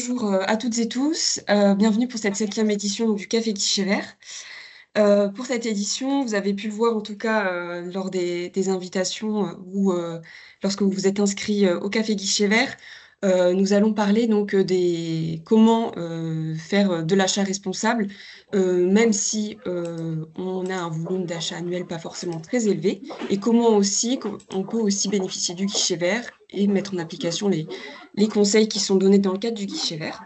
bonjour à toutes et tous. Bienvenue pour cette 7e édition du Café Guichet Vert. Pour cette édition, vous avez pu le voir en tout cas lors des invitations ou lorsque vous vous êtes inscrits au Café Guichet Vert. Nous allons parler donc des comment faire de l'achat responsable, même si on a un volume d'achat annuel pas forcément très élevé, et comment aussi on peut aussi bénéficier du guichet vert et mettre en application les conseils qui sont donnés dans le cadre du guichet vert.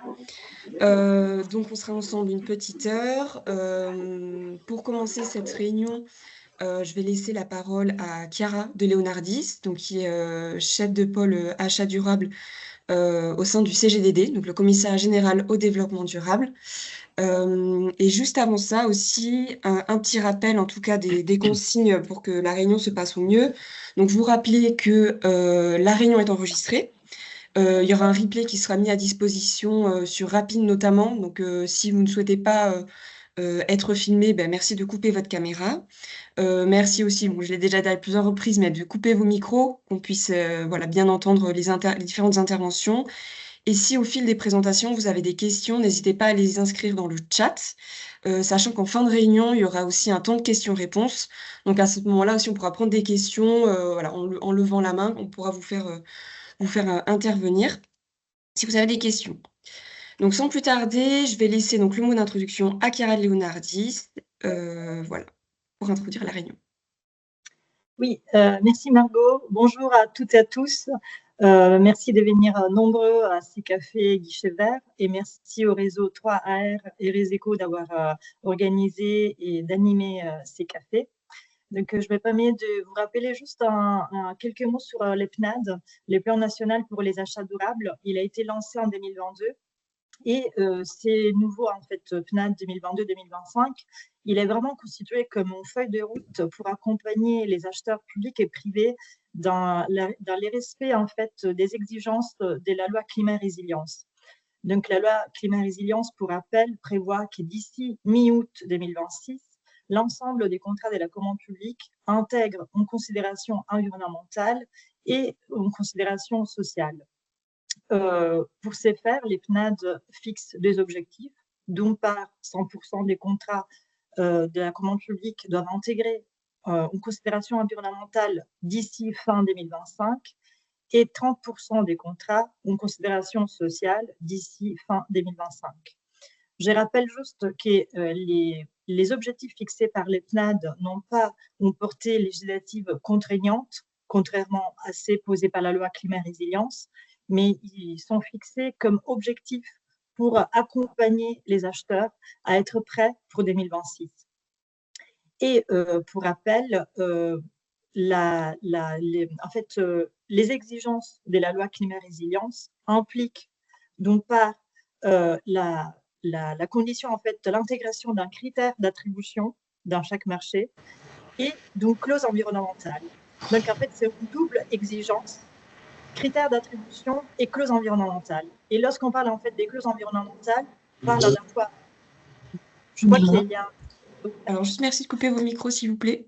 Donc on sera ensemble une petite heure. Pour commencer cette réunion, je vais laisser la parole à Chiara De Leonardis, donc qui est chef de pôle achat durable au sein du CGDD, donc le Commissariat général au développement durable. Et juste avant ça aussi, un petit rappel en tout cas des consignes pour que la réunion se passe au mieux. Donc vous rappelez que la réunion est enregistrée. Il y aura un replay qui sera mis à disposition sur Rapid notamment. Donc si vous ne souhaitez pas être filmé, ben, merci de couper votre caméra. Merci aussi, bon, je l'ai déjà dit à plusieurs reprises, mais de couper vos micros, qu'on puisse voilà, bien entendre les différentes interventions. Et si au fil des présentations, vous avez des questions, n'hésitez pas à les inscrire dans le chat, sachant qu'en fin de réunion, il y aura aussi un temps de questions-réponses. Donc à ce moment-là aussi, on pourra prendre des questions, voilà, en levant la main, on pourra vous faire intervenir si vous avez des questions. Donc sans plus tarder, je vais laisser donc le mot d'introduction à Chiara Leonardis, voilà, pour introduire la réunion. Oui, merci Margot. Bonjour à toutes et à tous. Merci de venir nombreux à ces cafés guichets verts et merci au réseau 3AR et Reseco d'avoir organisé et d'animer ces cafés. Donc, je me permets de vous rappeler juste quelques mots sur les PNAD, les plans nationaux pour les achats durables. Il a été lancé en 2022 et c'est nouveau en fait, PNAD 2022-2025. Il est vraiment constitué comme une feuille de route pour accompagner les acheteurs publics et privés dans les respects en fait des exigences de la loi climat résilience. Donc, la loi climat résilience, pour rappel, prévoit que d'ici mi-août 2026, l'ensemble des contrats de la commande publique intègrent une considération environnementale et une considération sociale. Pour ce faire, les PNAD fixent des objectifs. D'une part, 100% des contrats de la commande publique doivent intégrer une considération environnementale d'ici fin 2025 et 30% des contrats une considération sociale d'ici fin 2025. Je rappelle juste que les objectifs fixés par les PNAD n'ont pas une portée législative contraignante, contrairement à ceux posés par la loi climat résilience, mais ils sont fixés comme objectifs pour accompagner les acheteurs à être prêts pour 2026. Et pour rappel, les exigences de la loi climat résilience impliquent d'une part la condition en fait de l'intégration d'un critère d'attribution dans chaque marché et d'une clause environnementale. Donc en fait, c'est une double exigence, critères d'attribution et clause environnementale. Et lorsqu'on parle en fait des clauses environnementales, on parle à la fois. Je vois qu'il y a. Alors juste merci de couper vos micros s'il vous plaît.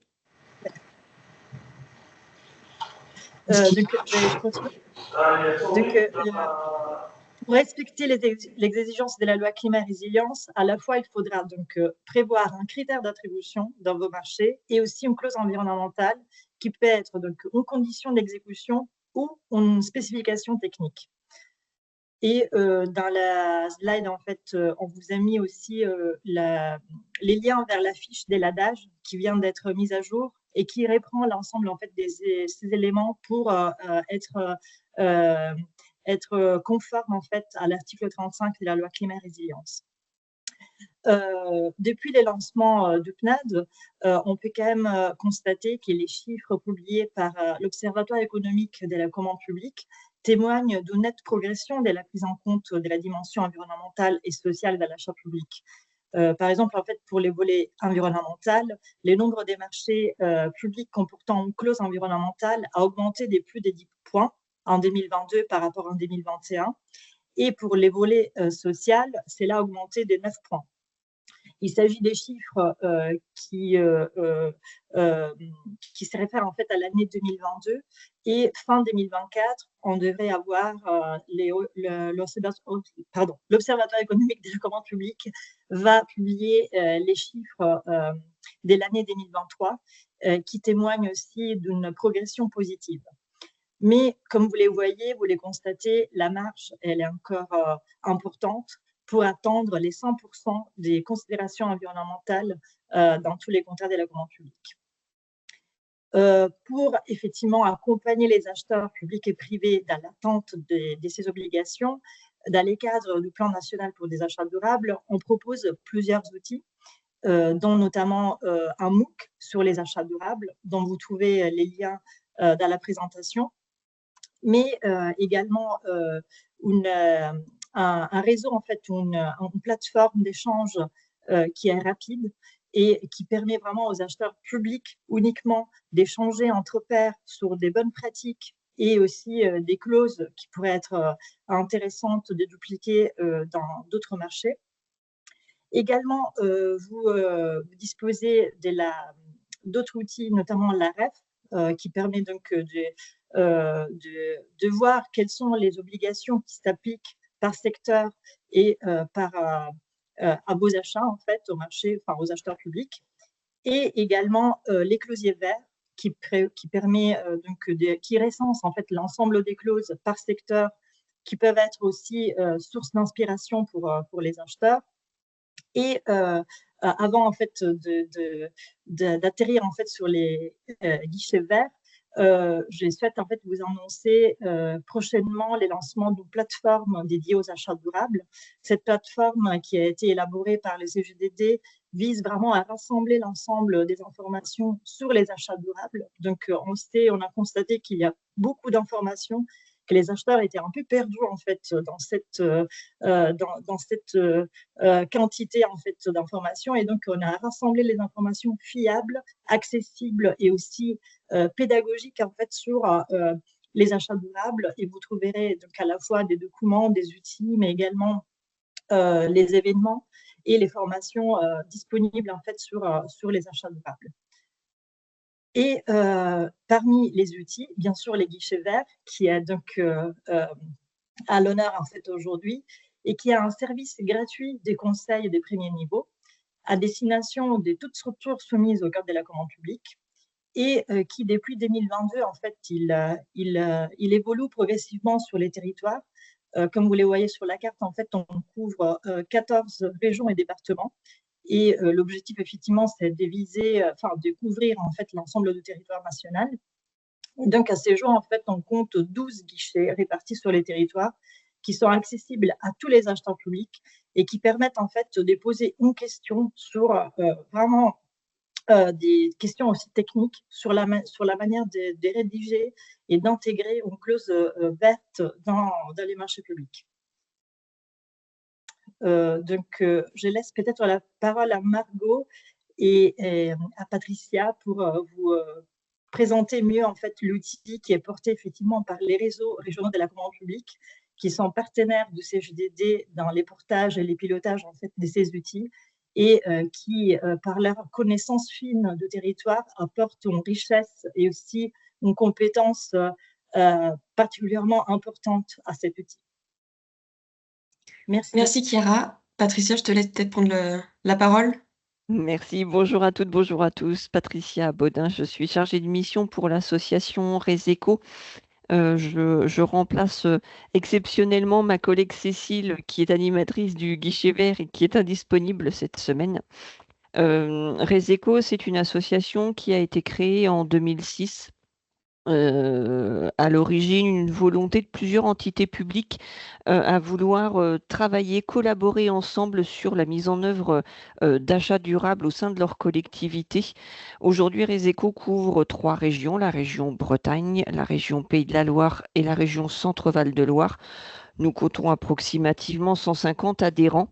Pour respecter les exigences de la loi climat résilience, à la fois il faudra donc prévoir un critère d'attribution dans vos marchés et aussi une clause environnementale qui peut être donc une condition d'exécution ou une spécification technique. Et dans la slide, en fait, on vous a mis aussi les liens vers la fiche des LADAGE qui vient d'être mise à jour et qui reprend l'ensemble en fait ces éléments pour être conforme en fait à l'article 35 de la loi climat résilience. Depuis les lancements du PNAD, on peut quand même constater que les chiffres publiés par l'Observatoire économique de la commande publique témoignent d'une nette progression de la prise en compte de la dimension environnementale et sociale de l'achat public. Par exemple, en fait, pour les volets environnementaux, le nombre des marchés publics comportant une clause environnementale a augmenté de plus de 10 points en 2022 par rapport à 2021. Et pour les volets sociaux, c'est là augmenté de 9 points. Il s'agit des chiffres qui se réfèrent en fait à l'année 2022 et fin 2024, on devrait avoir l'Observatoire économique des commandes publiques va publier les chiffres de l'année 2023 qui témoignent aussi d'une progression positive. Mais comme vous les voyez, vous les constatez, la marge, elle est encore importante pour atteindre les 100% des considérations environnementales dans tous les contrats de la commande publique. Pour effectivement accompagner les acheteurs publics et privés dans l'attente de ces obligations, dans les cadres du plan national pour des achats durables, on propose plusieurs outils, dont notamment un MOOC sur les achats durables, dont vous trouvez les liens dans la présentation, mais également un réseau, en fait, une plateforme d'échange qui est rapide et qui permet vraiment aux acheteurs publics uniquement d'échanger entre pairs sur des bonnes pratiques et aussi des clauses qui pourraient être intéressantes de dupliquer dans d'autres marchés. Également, vous disposez d'autres outils, notamment l'AREF, qui permet donc de voir quelles sont les obligations qui s'appliquent par secteur et à vos achats, en fait, au marché, enfin aux acheteurs publics. Et également les clausiers verts qui permet qui recense en fait l'ensemble des clauses par secteur qui peuvent être aussi source d'inspiration pour les acheteurs. Et avant en fait d'atterrir en fait sur les guichets verts, je souhaite en fait vous annoncer prochainement les lancements d'une plateforme dédiée aux achats durables. Cette plateforme qui a été élaborée par les CGDD vise vraiment à rassembler l'ensemble des informations sur les achats durables. Donc on a constaté qu'il y a beaucoup d'informations, que les acheteurs étaient un peu perdus en fait dans cette quantité en fait d'informations, et donc on a rassemblé les informations fiables, accessibles et aussi pédagogiques en fait sur les achats durables, et vous trouverez donc à la fois des documents, des outils, mais également les événements et les formations disponibles en fait sur les achats durables. Et parmi les outils, bien sûr, les guichets verts, qui est donc à l'honneur en fait aujourd'hui, et qui a un service gratuit des conseils des premiers niveaux à destination de toutes structures soumises au code de la commande publique, et qui depuis 2022 en fait il évolue progressivement sur les territoires. Comme vous les voyez sur la carte, en fait on couvre 14 régions et départements. Et l'objectif, effectivement, c'est de couvrir en fait l'ensemble du territoire national. Et donc, à ce jour, en fait, on compte 12 guichets répartis sur les territoires qui sont accessibles à tous les acheteurs publics et qui permettent en fait de poser une question sur vraiment des questions aussi techniques sur la manière de rédiger et d'intégrer une clause verte dans les marchés publics. Donc, je laisse peut-être la parole à Margot et à Patricia pour vous présenter mieux en fait l'outil qui est porté effectivement par les réseaux régionaux de la commande publique, qui sont partenaires du CGDD dans les portages et les pilotages en fait de ces outils, et qui, par leur connaissance fine de territoire, apportent une richesse et aussi une compétence particulièrement importante à cet outil. Merci. Merci Chiara. Patricia, je te laisse peut-être prendre la parole. Merci, bonjour à toutes, bonjour à tous. Patricia Baudin, je suis chargée de mission pour l'association Réséco. Je remplace exceptionnellement ma collègue Cécile, qui est animatrice du guichet vert et qui est indisponible cette semaine. Réséco, c'est une association qui a été créée en 2006. À l'origine, une volonté de plusieurs entités publiques à vouloir travailler, collaborer ensemble sur la mise en œuvre d'achats durables au sein de leur collectivité. Aujourd'hui, Réséco couvre 3 régions, la région Bretagne, la région Pays de la Loire et la région Centre-Val de Loire. Nous comptons approximativement 150 adhérents.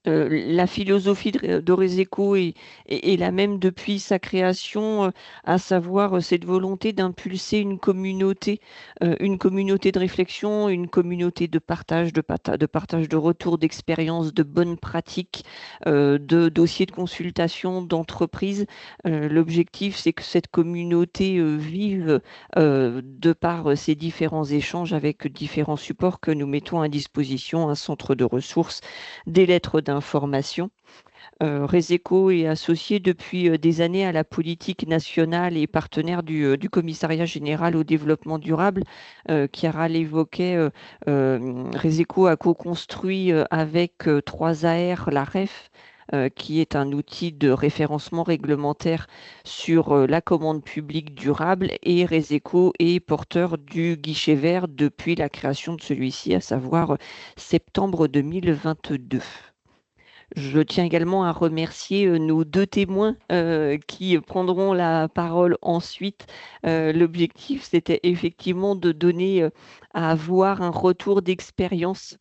La philosophie de Reseco est la même depuis sa création, à savoir cette volonté d'impulser une communauté de réflexion, une communauté de partage, de partage de retours d'expériences, de bonnes pratiques, de dossiers de consultation, d'entreprise. L'objectif, c'est que cette communauté vive de par ces différents échanges avec différents supports que nous mettons à disposition, un centre de ressources, des lettres d'information. Reseco est associé depuis des années à la politique nationale et partenaire du Commissariat général au développement durable. Chiara l'évoquait, Reseco a co-construit avec 3AR la REF, qui est un outil de référencement réglementaire sur la commande publique durable, et Reseco est porteur du guichet vert depuis la création de celui-ci, à savoir septembre 2022. Je tiens également à remercier nos deux témoins qui prendront la parole ensuite. L'objectif, c'était effectivement de donner à avoir un retour d'expérience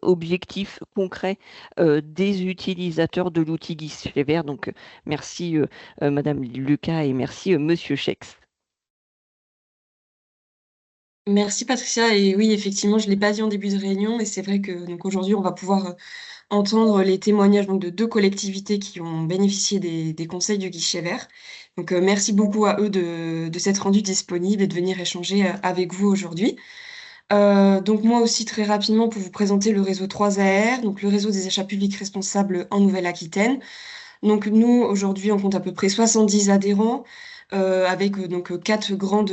objectif, concret des utilisateurs de l'outil guichet vert. Donc, merci Madame Lucas et merci Monsieur Chex. Merci Patricia. Et oui, effectivement, je ne l'ai pas dit en début de réunion, mais c'est vrai que donc aujourd'hui, on va pouvoir entendre les témoignages donc, de 2 collectivités qui ont bénéficié des conseils du guichet vert. Donc, merci beaucoup à eux de s'être rendus disponibles et de venir échanger avec vous aujourd'hui. Donc moi aussi, très rapidement, pour vous présenter le réseau 3AR, donc le réseau des achats publics responsables en Nouvelle-Aquitaine. Donc nous, aujourd'hui, on compte à peu près 70 adhérents, avec donc 4 grands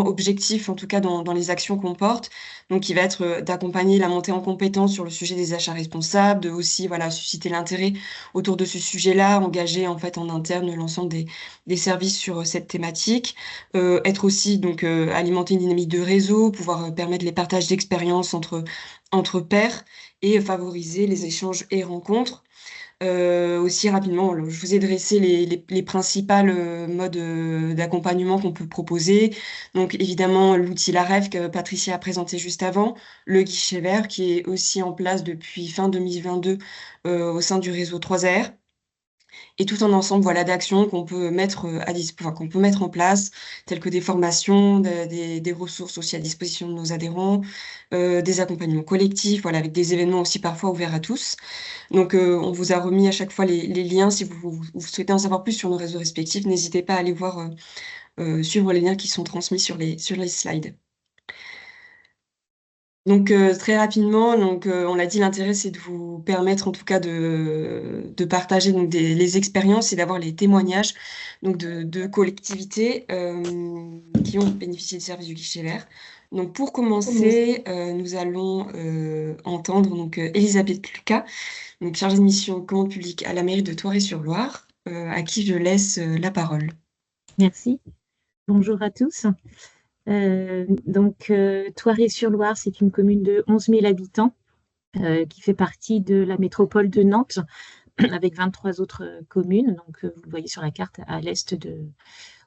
objectifs, en tout cas dans les actions qu'on porte. Donc qui va être d'accompagner la montée en compétences sur le sujet des achats responsables, de aussi voilà, susciter l'intérêt autour de ce sujet-là, engager en fait en interne l'ensemble des services sur cette thématique. Être aussi donc alimenter une dynamique de réseau, pouvoir permettre les partages d'expériences entre pairs et favoriser les échanges et rencontres. Aussi rapidement, je vous ai dressé les principales modes d'accompagnement qu'on peut proposer. Donc évidemment, l'outil LAREF que Patricia a présenté juste avant, le guichet vert qui est aussi en place depuis fin 2022 au sein du réseau 3R. Et tout un ensemble voilà, d'actions qu'on peut mettre qu'on peut mettre en place, telles que des formations, des ressources aussi à disposition de nos adhérents, des accompagnements collectifs, voilà, avec des événements aussi parfois ouverts à tous. Donc, on vous a remis à chaque fois les liens. Si vous souhaitez en savoir plus sur nos réseaux respectifs, n'hésitez pas à aller voir, suivre les liens qui sont transmis sur les slides. Donc, très rapidement, donc, on l'a dit, l'intérêt, c'est de vous permettre en tout cas de partager donc, les expériences et d'avoir les témoignages donc, de collectivités qui ont bénéficié du service du guichet vert. Donc, pour commencer, nous allons entendre donc, Elisabeth Lucas, donc chargée de mission commande publique à la mairie de Thoiry-sur-Loire, à qui je laisse la parole. Merci. Bonjour à tous. Thoiry-sur-Loire, c'est une commune de 11 000 habitants qui fait partie de la métropole de Nantes avec 23 autres communes. Donc, vous le voyez sur la carte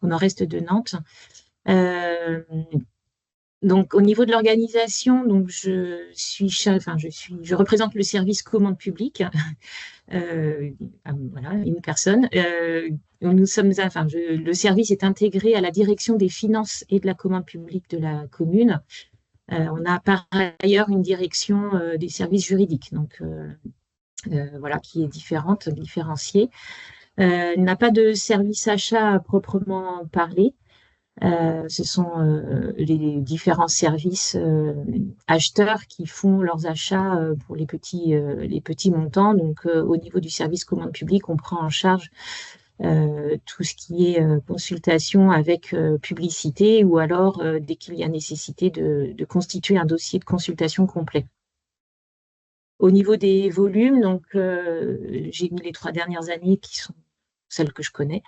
au nord-est de Nantes. Donc, au niveau de l'organisation, donc je représente le service commande publique. Voilà, une personne. Le service est intégré à la direction des finances et de la commande publique de la commune. On a par ailleurs une direction des services juridiques, donc voilà, qui est différenciée. Il n'a pas de service achat à proprement parler. Ce sont les différents services acheteurs qui font leurs achats pour les petits montants. Donc, au niveau du service commande publique, on prend en charge tout ce qui est consultation avec publicité ou alors dès qu'il y a nécessité de constituer un dossier de consultation complet. Au niveau des volumes, donc j'ai mis les 3 dernières années qui sont celles que je connais.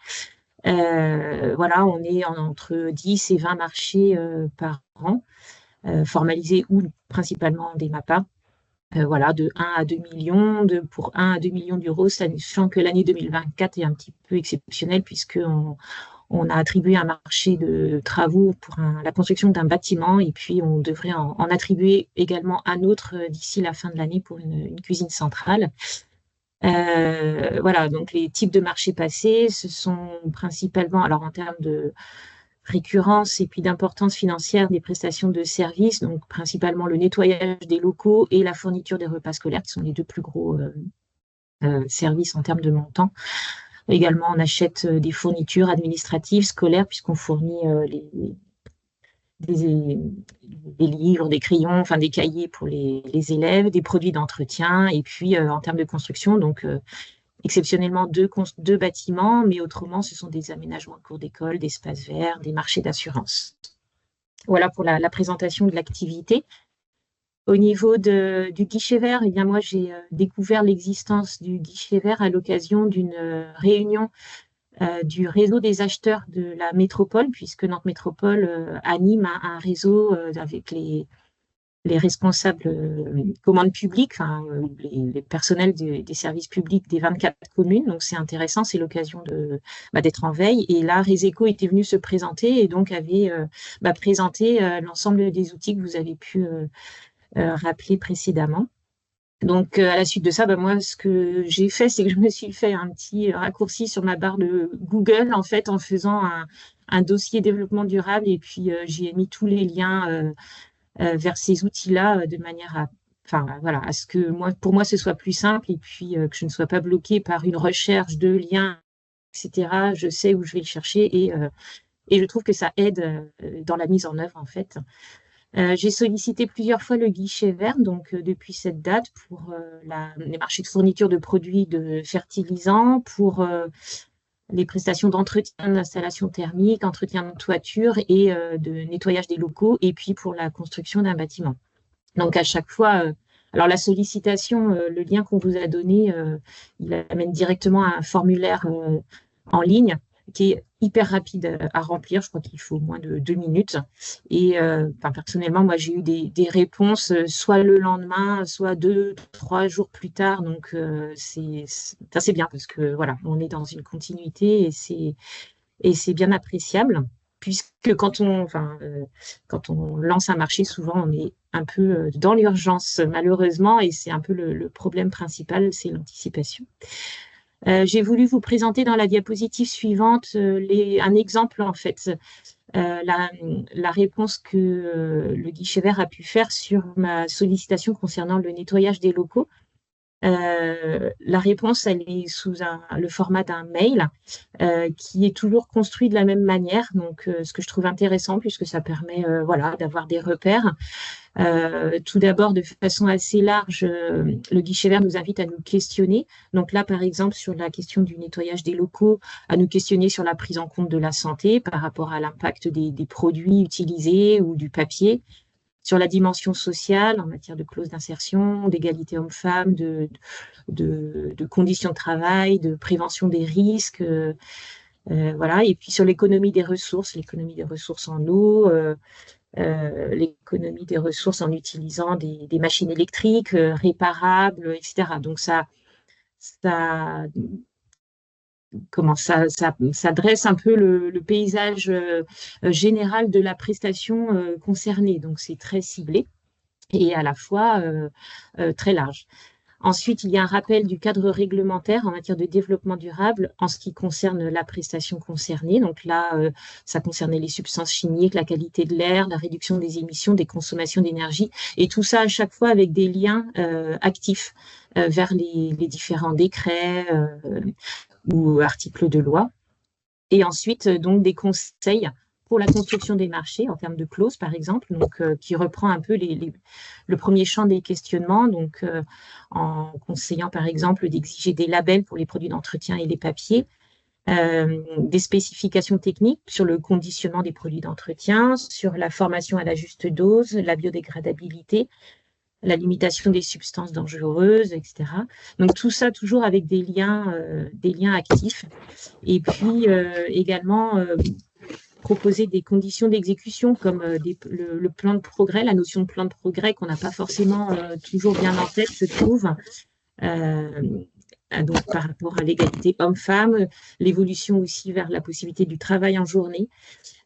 Voilà, on est entre 10 et 20 marchés par an, formalisés ou principalement des MAPA. voilà, de 1 à 2 millions, pour 1 à 2 millions d'euros, sachant que l'année 2024 est un petit peu exceptionnelle puisqu'on a attribué un marché de travaux pour la construction d'un bâtiment et puis on devrait en attribuer également un autre d'ici la fin de l'année pour une cuisine centrale. Voilà, donc les types de marchés passés, ce sont principalement, alors en termes de récurrence et puis d'importance financière des prestations de services, donc principalement le nettoyage des locaux et la fourniture des repas scolaires, qui sont les deux plus gros services en termes de montant. Également, on achète des fournitures administratives, scolaires, puisqu'on fournit des livres, des crayons, enfin des cahiers pour les élèves, des produits d'entretien, et puis en termes de construction, donc exceptionnellement deux bâtiments, mais autrement, ce sont des aménagements de cours d'école, d'espaces verts, des marchés d'assurance. Voilà pour la présentation de l'activité. Au niveau du guichet vert, eh bien moi, j'ai découvert l'existence du guichet vert à l'occasion d'une réunion du réseau des acheteurs de la métropole, puisque Nantes Métropole anime un réseau avec les responsables commandes publiques, enfin, les personnels des services publics des 24 communes. Donc, c'est intéressant, c'est l'occasion d'être en veille. Et là, Reseco était venu se présenter et donc avait présenté l'ensemble des outils que vous avez pu rappeler précédemment. Donc, à la suite de ça, moi, ce que j'ai fait, c'est que je me suis fait un petit raccourci sur ma barre de Google, en fait, en faisant un dossier développement durable et puis j'y ai mis tous les liens vers ces outils-là de manière à ce que pour moi, ce soit plus simple et puis que je ne sois pas bloquée par une recherche de liens, etc. Je sais où je vais le chercher et je trouve que ça aide dans la mise en œuvre, en fait. J'ai sollicité plusieurs fois le guichet vert, donc depuis cette date, pour les marchés de fourniture de produits de fertilisants, pour les prestations d'entretien d'installation thermique, entretien de toiture et de nettoyage des locaux, et puis pour la construction d'un bâtiment. Donc à chaque fois, alors la sollicitation, le lien qu'on vous a donné, il amène directement à un formulaire en ligne qui est hyper rapide à remplir. Je crois qu'il faut moins de 2 minutes. Et personnellement, moi, j'ai eu des réponses soit le lendemain, soit 2-3 jours plus tard. Donc, c'est bien parce que voilà, on est dans une continuité et c'est bien appréciable. Puisque quand on lance un marché, souvent, on est un peu dans l'urgence, malheureusement, et c'est un peu le problème principal, c'est l'anticipation. J'ai voulu vous présenter dans la diapositive suivante un exemple, en fait, la réponse que le guichet vert a pu faire sur ma sollicitation concernant le nettoyage des locaux. La réponse, elle est sous le format d'un mail qui est toujours construit de la même manière. Donc, ce que je trouve intéressant, puisque ça permet d'avoir des repères. Tout d'abord, de façon assez large, le guichet vert nous invite à nous questionner. Donc là, par exemple, sur la question du nettoyage des locaux, à nous questionner sur la prise en compte de la santé par rapport à l'impact des produits utilisés ou du papier, sur la dimension sociale en matière de clause d'insertion, d'égalité homme-femme, de conditions de travail, de prévention des risques, et puis sur l'économie des ressources en eau, l'économie des ressources en utilisant des machines électriques réparables, etc. Donc ça dresse un peu le paysage général de la prestation concernée. Donc, c'est très ciblé et à la fois très large. Ensuite, il y a un rappel du cadre réglementaire en matière de développement durable en ce qui concerne la prestation concernée. Donc là, ça concernait les substances chimiques, la qualité de l'air, la réduction des émissions, des consommations d'énergie, et tout ça à chaque fois avec des liens actifs vers les différents décrets ou articles de loi. Et ensuite, donc, des conseils pour la construction des marchés en termes de clauses, par exemple, donc, qui reprend un peu le premier champ des questionnements, donc en conseillant, par exemple, d'exiger des labels pour les produits d'entretien et les papiers, des spécifications techniques sur le conditionnement des produits d'entretien, sur la formation à la juste dose, la biodégradabilité, la limitation des substances dangereuses, etc. Donc tout ça toujours avec des liens actifs. Et puis également proposer des conditions d'exécution comme le plan de progrès, la notion de plan de progrès qu'on n'a pas forcément toujours bien en tête, je trouve. Donc, par rapport à l'égalité homme-femme, l'évolution aussi vers la possibilité du travail en journée.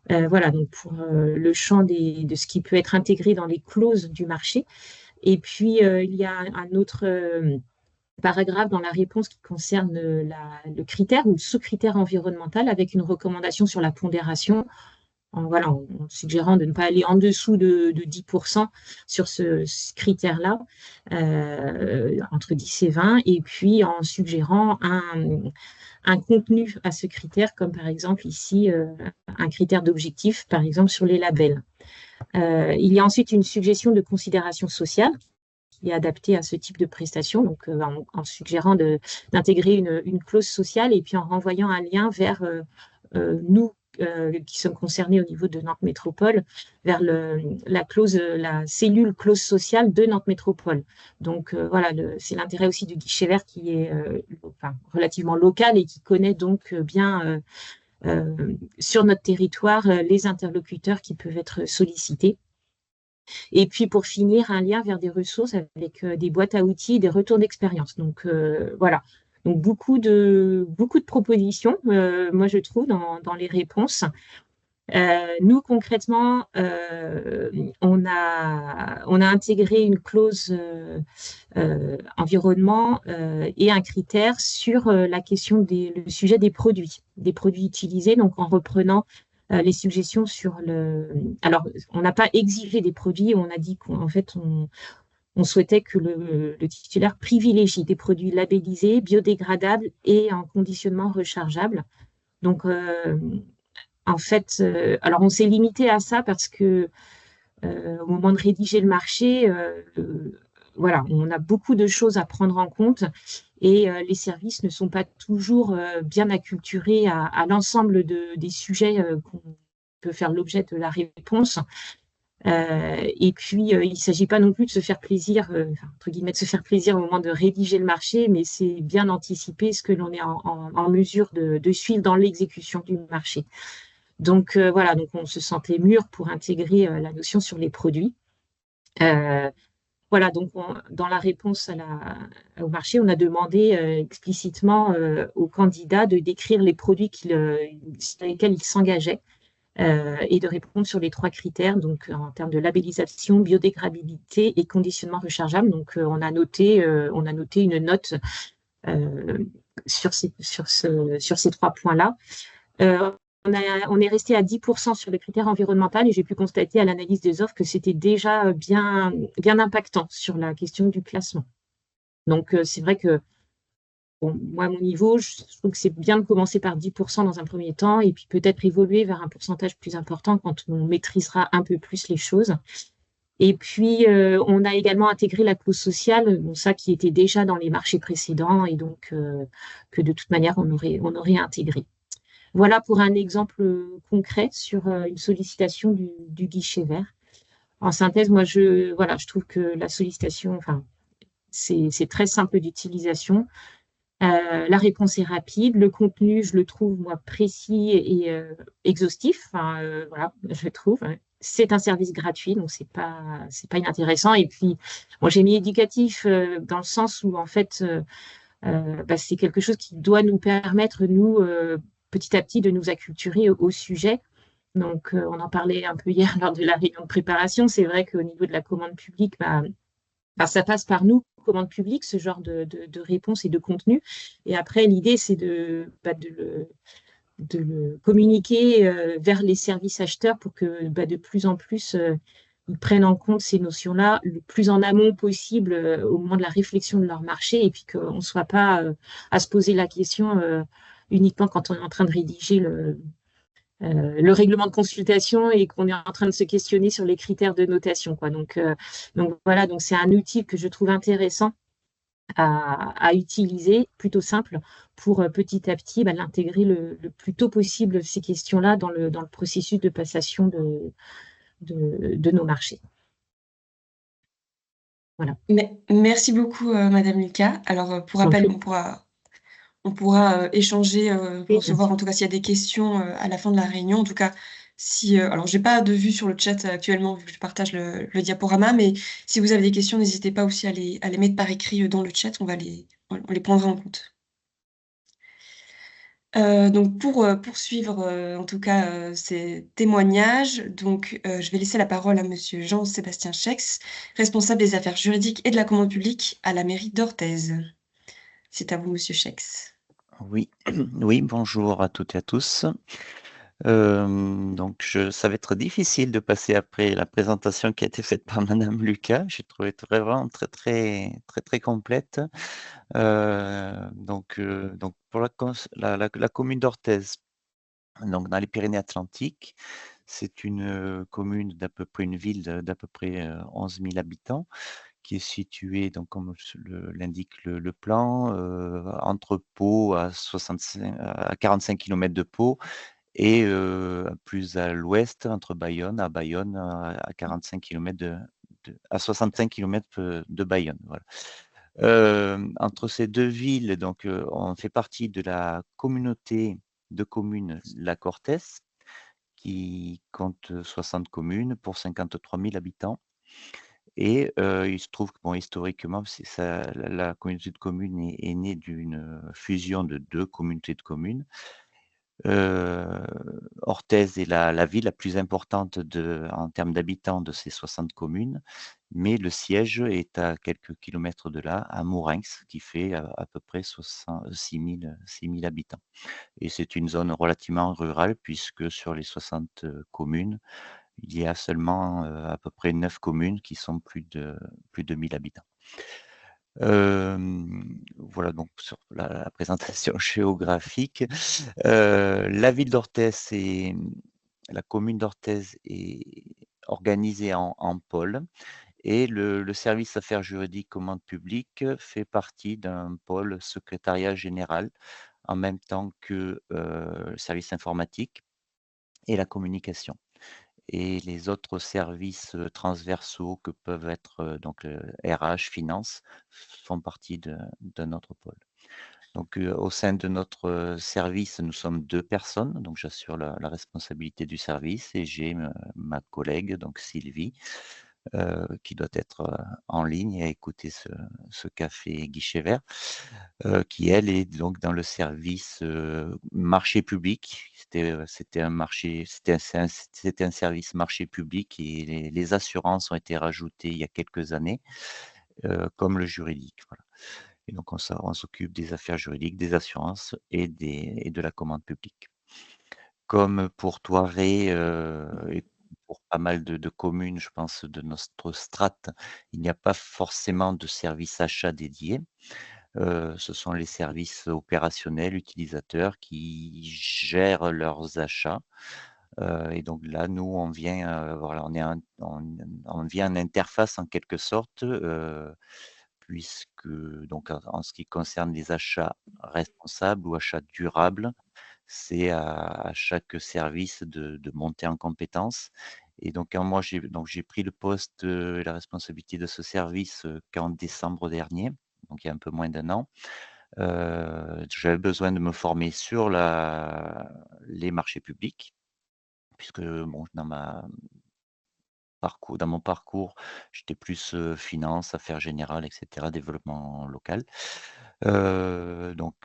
Voilà, donc pour le champ de ce qui peut être intégré dans les clauses du marché. Et puis, il y a un autre paragraphe dans la réponse qui concerne le critère ou le sous-critère environnemental avec une recommandation sur la pondération, en suggérant de ne pas aller en dessous de 10% sur ce critère-là, entre 10 et 20, et puis en suggérant un contenu à ce critère, comme par exemple ici un critère d'objectif, par exemple sur les labels. Il y a ensuite une suggestion de considération sociale qui est adaptée à ce type de prestation, donc en suggérant d'intégrer une clause sociale et puis en renvoyant un lien vers nous qui sommes concernés au niveau de Nantes Métropole, vers la cellule clause sociale de Nantes Métropole. Donc voilà, c'est l'intérêt aussi du guichet vert qui est relativement local et qui connaît donc bien sur notre territoire les interlocuteurs qui peuvent être sollicités. Et puis pour finir, un lien vers des ressources avec des boîtes à outils, des retours d'expérience. Donc voilà. Donc beaucoup de propositions, moi je trouve, dans les réponses. Nous concrètement, on a intégré une clause environnement et un critère sur la question le sujet des produits utilisés, donc en reprenant les suggestions sur Alors, on n'a pas exigé des produits, on a dit qu'en fait, on souhaitait que le titulaire privilégie des produits labellisés, biodégradables et en conditionnement rechargeable. Donc, en fait, alors on s'est limité à ça parce que au moment de rédiger le marché, voilà, on a beaucoup de choses à prendre en compte et les services ne sont pas toujours bien acculturés à l'ensemble des sujets qu'on peut faire l'objet de la réponse. Et puis, il ne s'agit pas non plus de se faire plaisir, entre guillemets, de se faire plaisir au moment de rédiger le marché, mais c'est bien anticiper ce que l'on est en mesure de suivre dans l'exécution du marché. Donc, voilà, donc on se sentait mûr pour intégrer la notion sur les produits. Voilà, donc dans la réponse au marché, on a demandé explicitement aux candidats de décrire les produits sur lesquels ils s'engageaient et de répondre sur les 3 critères, donc en termes de labellisation, biodégradabilité et conditionnement rechargeable. Donc on a noté une note sur ces 3 points-là. On est resté à 10% sur le critère environnemental et j'ai pu constater à l'analyse des offres que c'était déjà bien impactant sur la question du classement. Donc, c'est vrai que, bon, moi, à mon niveau, je trouve que c'est bien de commencer par 10% dans un premier temps et puis peut-être évoluer vers un pourcentage plus important quand on maîtrisera un peu plus les choses. Et puis, on a également intégré la clause sociale, bon, ça qui était déjà dans les marchés précédents et donc que de toute manière, on aurait intégré. Voilà pour un exemple concret sur une sollicitation du guichet vert. En synthèse, moi, je trouve que la sollicitation, c'est très simple d'utilisation. La réponse est rapide. Le contenu, je le trouve, moi, précis et exhaustif. Voilà, je trouve. C'est un service gratuit, donc c'est pas inintéressant. Et puis, moi, j'ai mis éducatif dans le sens où, en fait, c'est quelque chose qui doit nous permettre, nous, petit à petit, de nous acculturer au sujet. Donc, on en parlait un peu hier lors de la réunion de préparation. C'est vrai qu'au niveau de la commande publique, ça passe par nous, commande publique, ce genre de réponse et de contenu. Et après, l'idée, c'est de le communiquer vers les services acheteurs pour que de plus en plus, ils prennent en compte ces notions-là le plus en amont possible au moment de la réflexion de leur marché et puis qu'on ne soit pas à se poser la question uniquement quand on est en train de rédiger le règlement de consultation et qu'on est en train de se questionner sur les critères de notation, quoi. Donc voilà, donc c'est un outil que je trouve intéressant à utiliser, plutôt simple, pour petit à petit l'intégrer le plus tôt possible ces questions-là dans le processus de passation de nos marchés. Voilà. Merci beaucoup, Madame Lucas. Alors, pour rappel, on pourra échanger pour se voir, en tout cas, s'il y a des questions à la fin de la réunion. En tout cas, Alors, j'ai pas de vue sur le chat actuellement, vu que je partage le diaporama, mais si vous avez des questions, n'hésitez pas aussi à les mettre par écrit dans le chat, on les prendra en compte. Donc pour poursuivre, en tout cas, ces témoignages, donc je vais laisser la parole à monsieur Jean-Sébastien Chex, responsable des affaires juridiques et de la commande publique à la mairie d'Orthez. C'est à vous, monsieur Chex. Oui, oui, bonjour à toutes et à tous. Donc ça va être difficile de passer après la présentation qui a été faite par madame Lucas. J'ai trouvé vraiment très complète. Donc pour la commune d'Orthez, donc dans les Pyrénées-Atlantiques, c'est une commune une ville d'à peu près 11 000 habitants, qui est située, donc comme l'indique le plan, entre Pau à 45 km de Pau et plus à l'ouest, entre Bayonne, à 45 km à 65 km de Bayonne. Voilà. Entre ces deux villes, donc, on fait partie de la communauté de communes La Cortès, qui compte 60 communes pour 53 000 habitants. Et il se trouve que, bon, historiquement, la communauté de communes est née d'une fusion de deux communautés de communes. Orthez est la ville la plus importante en termes d'habitants de ces 60 communes, mais le siège est à quelques kilomètres de là, à Mourenx, qui fait à peu près 6 000 habitants. Et c'est une zone relativement rurale, puisque sur les 60 communes, il y a seulement à peu près 9 communes qui sont plus de 1 000 habitants. Voilà donc sur la présentation géographique. La ville d'Orthez la commune d'Orthez est organisée en pôles, et le service affaires juridiques commande publique fait partie d'un pôle secrétariat général, en même temps que le service informatique et la communication. Et les autres services transversaux que peuvent être donc RH, finance, font partie de notre pôle. Donc au sein de notre service, nous sommes 2 personnes, donc j'assure la responsabilité du service, et j'ai ma collègue, donc Sylvie, qui doit être en ligne et à écouter ce café guichet vert, qui elle est donc dans le service marché public. C'était un marché, c'était un service marché public, et les assurances ont été rajoutées il y a quelques années, comme le juridique. Voilà. Et donc on s'occupe des affaires juridiques, des assurances et de la commande publique. Comme pour Thoiret, et pour pas mal de communes, je pense, de notre strate, il n'y a pas forcément de service achat dédié. Ce sont les services opérationnels utilisateurs qui gèrent leurs achats. Et donc là, nous, on vient, voilà, on vient en interface en quelque sorte, puisque donc en ce qui concerne les achats responsables ou achats durables, c'est à chaque service de monter en compétences. Et donc quand moi j'ai pris le poste et la responsabilité de ce service qu'en décembre dernier, donc il y a un peu moins d'1 an. J'avais besoin de me former sur les marchés publics, puisque bon, dans mon parcours, j'étais plus finance, affaires générales, etc., développement local. Donc,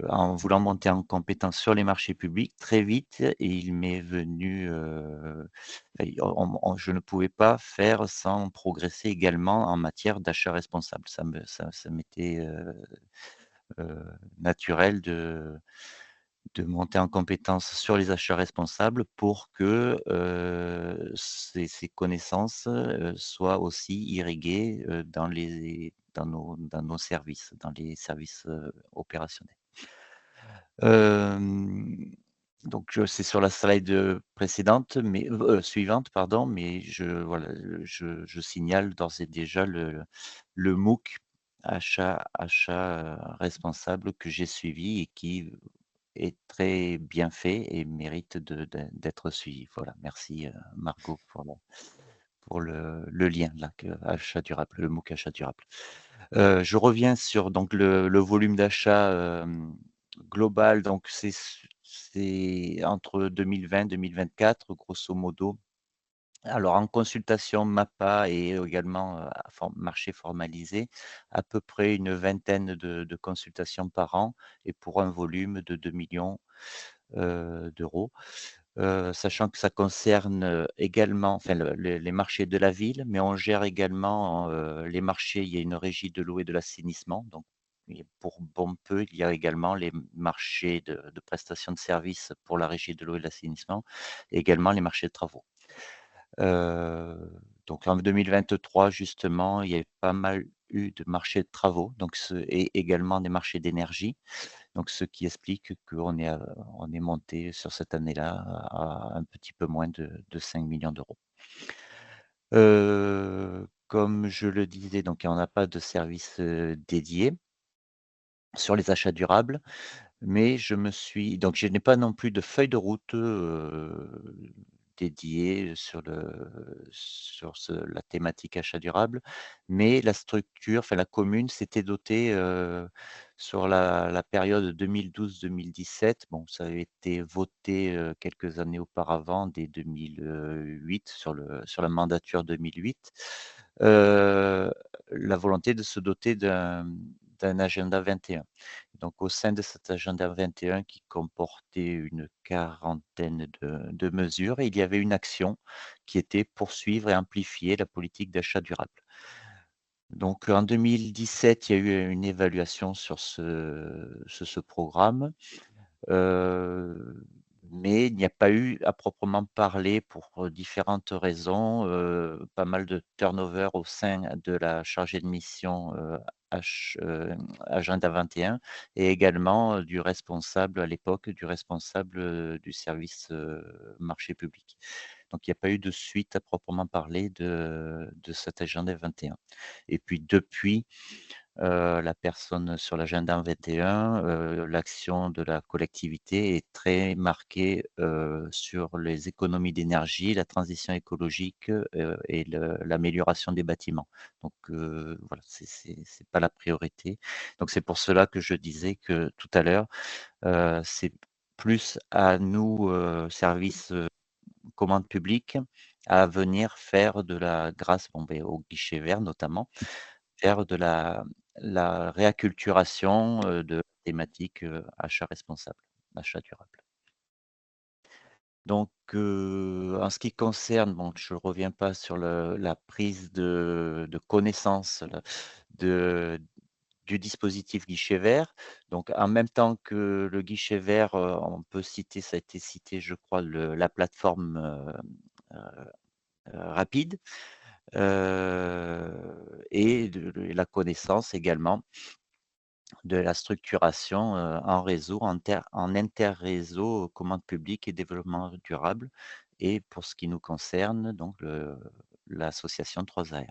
en voulant monter en compétence sur les marchés publics, très vite, et il m'est venu, je ne pouvais pas faire sans progresser également en matière d'achat responsable. Ça m'était naturel de monter en compétence sur les achats responsables pour que ces connaissances soient aussi irriguées dans nos services, dans les services opérationnels. Donc c'est sur la slide précédente, mais suivante, pardon, mais voilà, je signale d'ores et déjà le MOOC achat responsable que j'ai suivi et qui est très bien fait et mérite d'être suivi. Voilà, merci Margot pour le lien là, achat durable, le MOOC achat durable. Je reviens sur donc le volume d'achat global. Donc c'est entre 2020 et 2024, grosso modo. Alors, en consultation MAPA et également marché formalisé, à peu près une vingtaine de consultations par an et pour un volume de 2 millions d'euros. Sachant que ça concerne également enfin, les marchés de la ville, mais on gère également les marchés. Il y a une régie de l'eau et de l'assainissement. Donc, pour bon peu, il y a également les marchés de prestations de services pour la régie de l'eau et de l'assainissement et également les marchés de travaux. Heu, donc en 2023 justement, il y avait pas mal eu de marchés de travaux, donc et également des marchés d'énergie. Donc ce qui explique on est monté sur cette année-là à un petit peu moins de 5 millions d'euros. Comme je le disais, donc on n'a pas de service, dédié sur les achats durables. Mais je n'ai pas non plus de feuille de route, dédiée sur la thématique achat durable, mais la structure, enfin la commune s'était dotée, sur la période 2012-2017. Bon, ça avait été voté, quelques années auparavant, dès 2008, sur la mandature 2008, la volonté de se doter d'un agenda 21. Donc au sein de cet agenda 21 qui comportait une quarantaine de mesures, il y avait une action qui était poursuivre et amplifier la politique d'achat durable. Donc en 2017, il y a eu une évaluation sur ce programme. Heu, mais il n'y a pas eu à proprement parler pour, différentes raisons, pas mal de turnover au sein de la chargée de mission, Agenda 21 et également, du responsable à l'époque, du responsable, du service, marché public. Donc il n'y a pas eu de suite à proprement parler de cet agenda 21. Et puis depuis, la personne sur l'agenda 21, l'action de la collectivité est très marquée, sur les économies d'énergie, la transition écologique, et l'amélioration des bâtiments. Donc, voilà, c'est pas la priorité. Donc c'est pour cela que je disais que tout à l'heure, c'est plus à nous, services, commande publique, à venir faire grâce, bon, beh, au guichet vert notamment, faire de la réacculturation, de thématiques, achat responsable, achat durable. Donc, en ce qui concerne, bon, je ne reviens pas sur la prise de connaissance de du dispositif guichet vert. Donc en même temps que le guichet vert, on peut citer, ça a été cité je crois, la plateforme, rapide, et la connaissance également de la structuration, en réseau, en interréseau, commande publique et développement durable et pour ce qui nous concerne, donc l'association 3AR.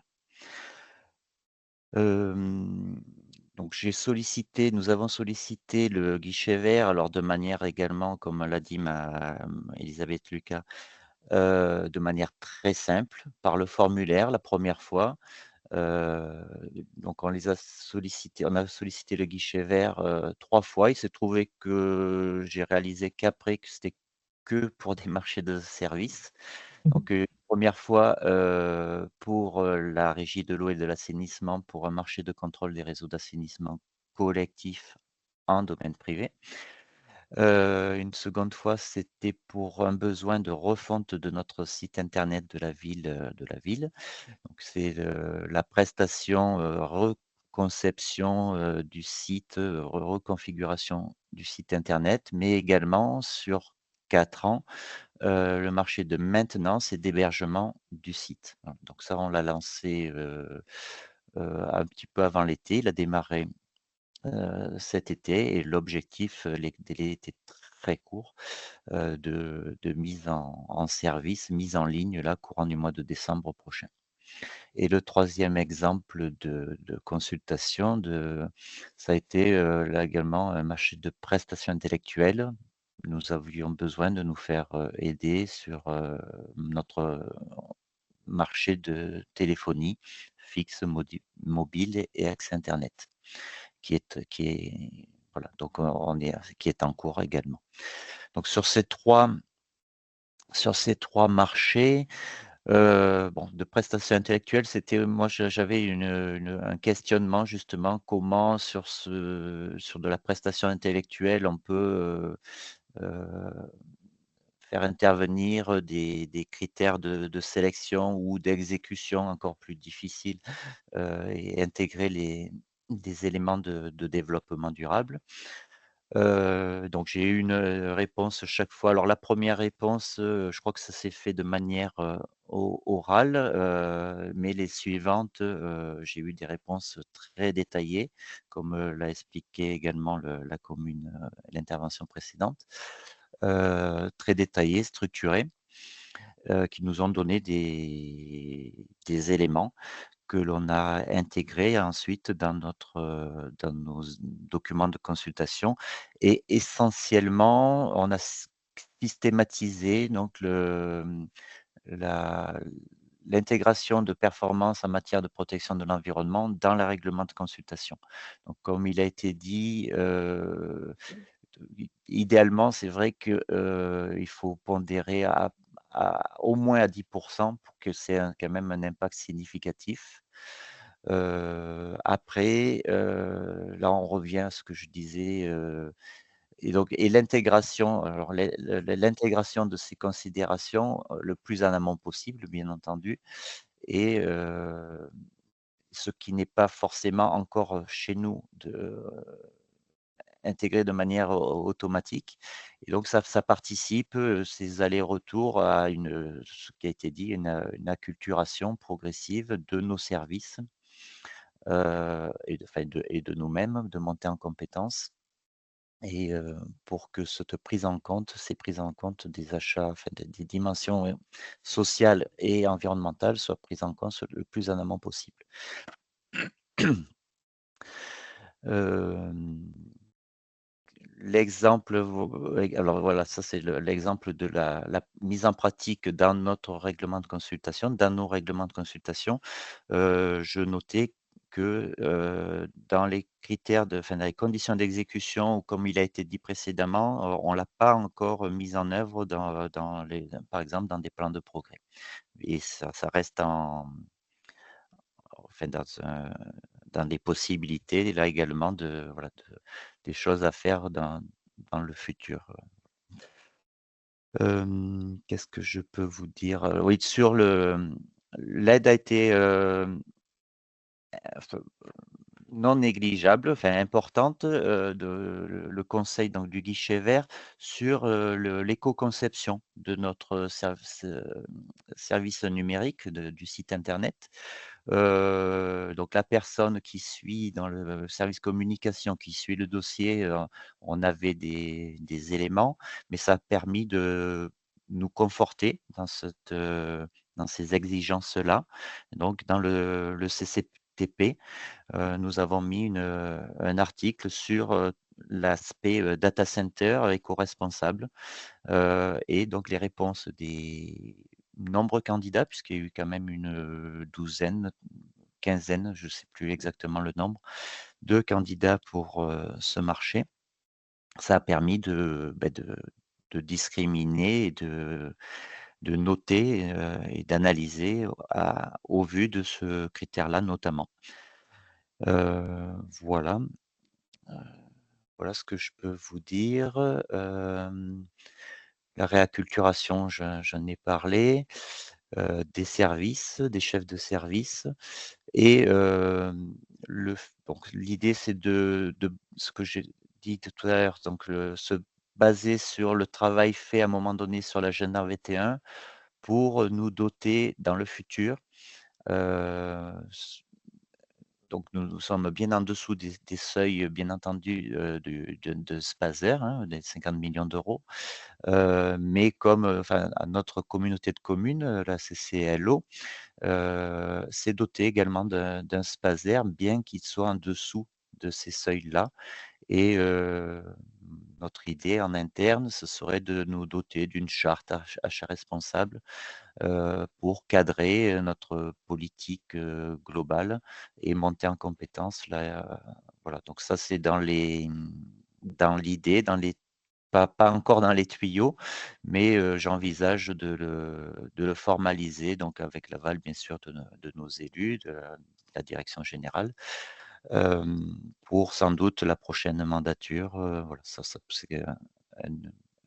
Hem, donc nous avons sollicité le guichet vert, alors de manière également, comme l'a dit Élisabeth Lucas, de manière très simple, par le formulaire la première fois. Heu, donc on a sollicité le guichet vert, 3 fois. Il s'est trouvé que j'ai réalisé qu'après que c'était que pour des marchés de services. Donc, 1re fois, pour, la régie de l'eau et de l'assainissement pour un marché de contrôle des réseaux d'assainissement collectif en domaine privé. Une seconde fois, c'était pour un besoin de refonte de notre site internet de la ville. Donc c'est la prestation, reconception, du site, reconfiguration du site internet, mais également sur 4 ans, le marché de maintenance et d'hébergement du site. Voilà, donc ça, on l'a lancé, un petit peu avant l'été. Il a démarré, cet été et l'objectif, les délais étaient très courts, de mise en service, mise en ligne là, courant du mois de décembre prochain. Et le troisième exemple de consultation ça a été, là également un marché de prestations intellectuelles. Nous avions besoin de nous faire, aider sur, notre marché de téléphonie fixe, mobile et accès internet, qui est voilà, donc qui est en cours également. Donc sur ces trois marchés, de prestations intellectuelles, moi j'avais un questionnement justement, comment sur de la prestation intellectuelle on peut faire intervenir des critères de sélection ou d'exécution encore plus difficiles, et intégrer des éléments de développement durable. Donc j'ai eu une réponse chaque fois. Alors la première réponse, je crois que ça s'est fait de manière orale, mais les suivantes, j'ai eu des réponses très détaillées, comme l'a expliqué également la commune, l'intervention précédente, très détaillées, structurées, qui nous ont donné des éléments que l'on a intégrés ensuite dans nos documents de consultation, et essentiellement, on a systématisé donc la l'intégration de performances en matière de protection de l'environnement dans les règlements de consultation. Donc comme il a été dit, idéalement, c'est vrai que, il faut pondérer au moins à 10 pour que c'est quand même un impact significatif. Après, là, on revient à ce que je disais, et l'intégration, alors l'intégration de ces considérations, le plus en amont possible, bien entendu, et ce qui n'est pas forcément encore, chez nous intégré de manière automatique, et donc ça participe, ces allers-retours à ce qui a été dit, une acculturation progressive de nos services, et de nous-mêmes, de monter en compétences, et pour que ces prises en compte des achats, enfin des dimensions, sociales et environnementales soient prises en compte le plus en amont possible. Hem L'exemple, alors voilà, ça c'est l'exemple de la mise en pratique dans notre règlement de consultation, dans nos règlements de consultation. Je notais que, dans les critères dans les conditions d'exécution, ou comme il a été dit précédemment, on l'a pas encore mis en œuvre par exemple, dans des plans de progrès, et ça reste enfin dans les possibilités là également, des choses à faire dans le futur. Qu'est-ce que je peux vous dire? Oui, l'aide a été, enfin, non négligeable, enfin importante, le conseil donc du guichet vert sur, l'éco-conception de notre service numérique du site internet. Donc la personne qui suit dans le service communication, qui suit le dossier, on avait des éléments, mais ça a permis de nous conforter dans ces exigences-là. Donc dans le CCTP, nous avons mis un article sur, l'aspect, data center éco-responsable, et donc les réponses des nombreux candidats, puisqu'il y a eu quand même une, douzaine, quinzaine, je ne sais plus exactement le nombre, de candidats pour, ce marché. Ça a permis de discriminer et de noter, et d'analyser au vu de ce critère-là notamment. Voilà, heu, voilà ce que je peux vous dire. La réacculturation, j'en ai parlé, des services, des chefs de service, et donc l'idée, c'est de ce que j'ai dit tout à l'heure, donc se baser sur le travail fait à un moment donné sur l'agenda 21 pour nous doter dans le futur, donc nous sommes bien en dessous des seuils, bien entendu, de Spaser, hein, des 50 millions d'euros. Mais comme, enfin, à notre communauté de communes, la CCLO, s'est dotée également d'un Spaser, bien qu'il soit en dessous de ces seuils-là, et notre idée en interne, ce serait de nous doter d'une charte achat responsable, pour cadrer, notre politique, globale, et monter en compétences là, voilà. Donc ça, c'est dans l'idée, pas encore dans les tuyaux, mais j'envisage de le formaliser, donc avec l'aval bien sûr de nos élus, de la direction générale, pour sans doute la prochaine mandature. Voilà, ça c'est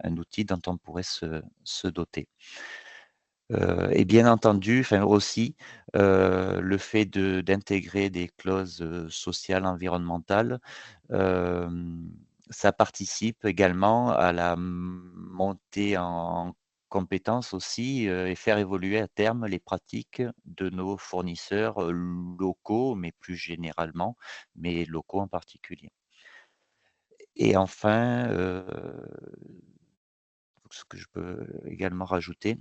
un outil dont on pourrait se doter. Et bien entendu, enfin aussi, le fait d'intégrer des clauses sociales, environnementales, ça participe également à la montée en compétences aussi, et faire évoluer à terme les pratiques de nos fournisseurs locaux, mais plus généralement, mais locaux en particulier. Et enfin, ce que je peux également rajouter,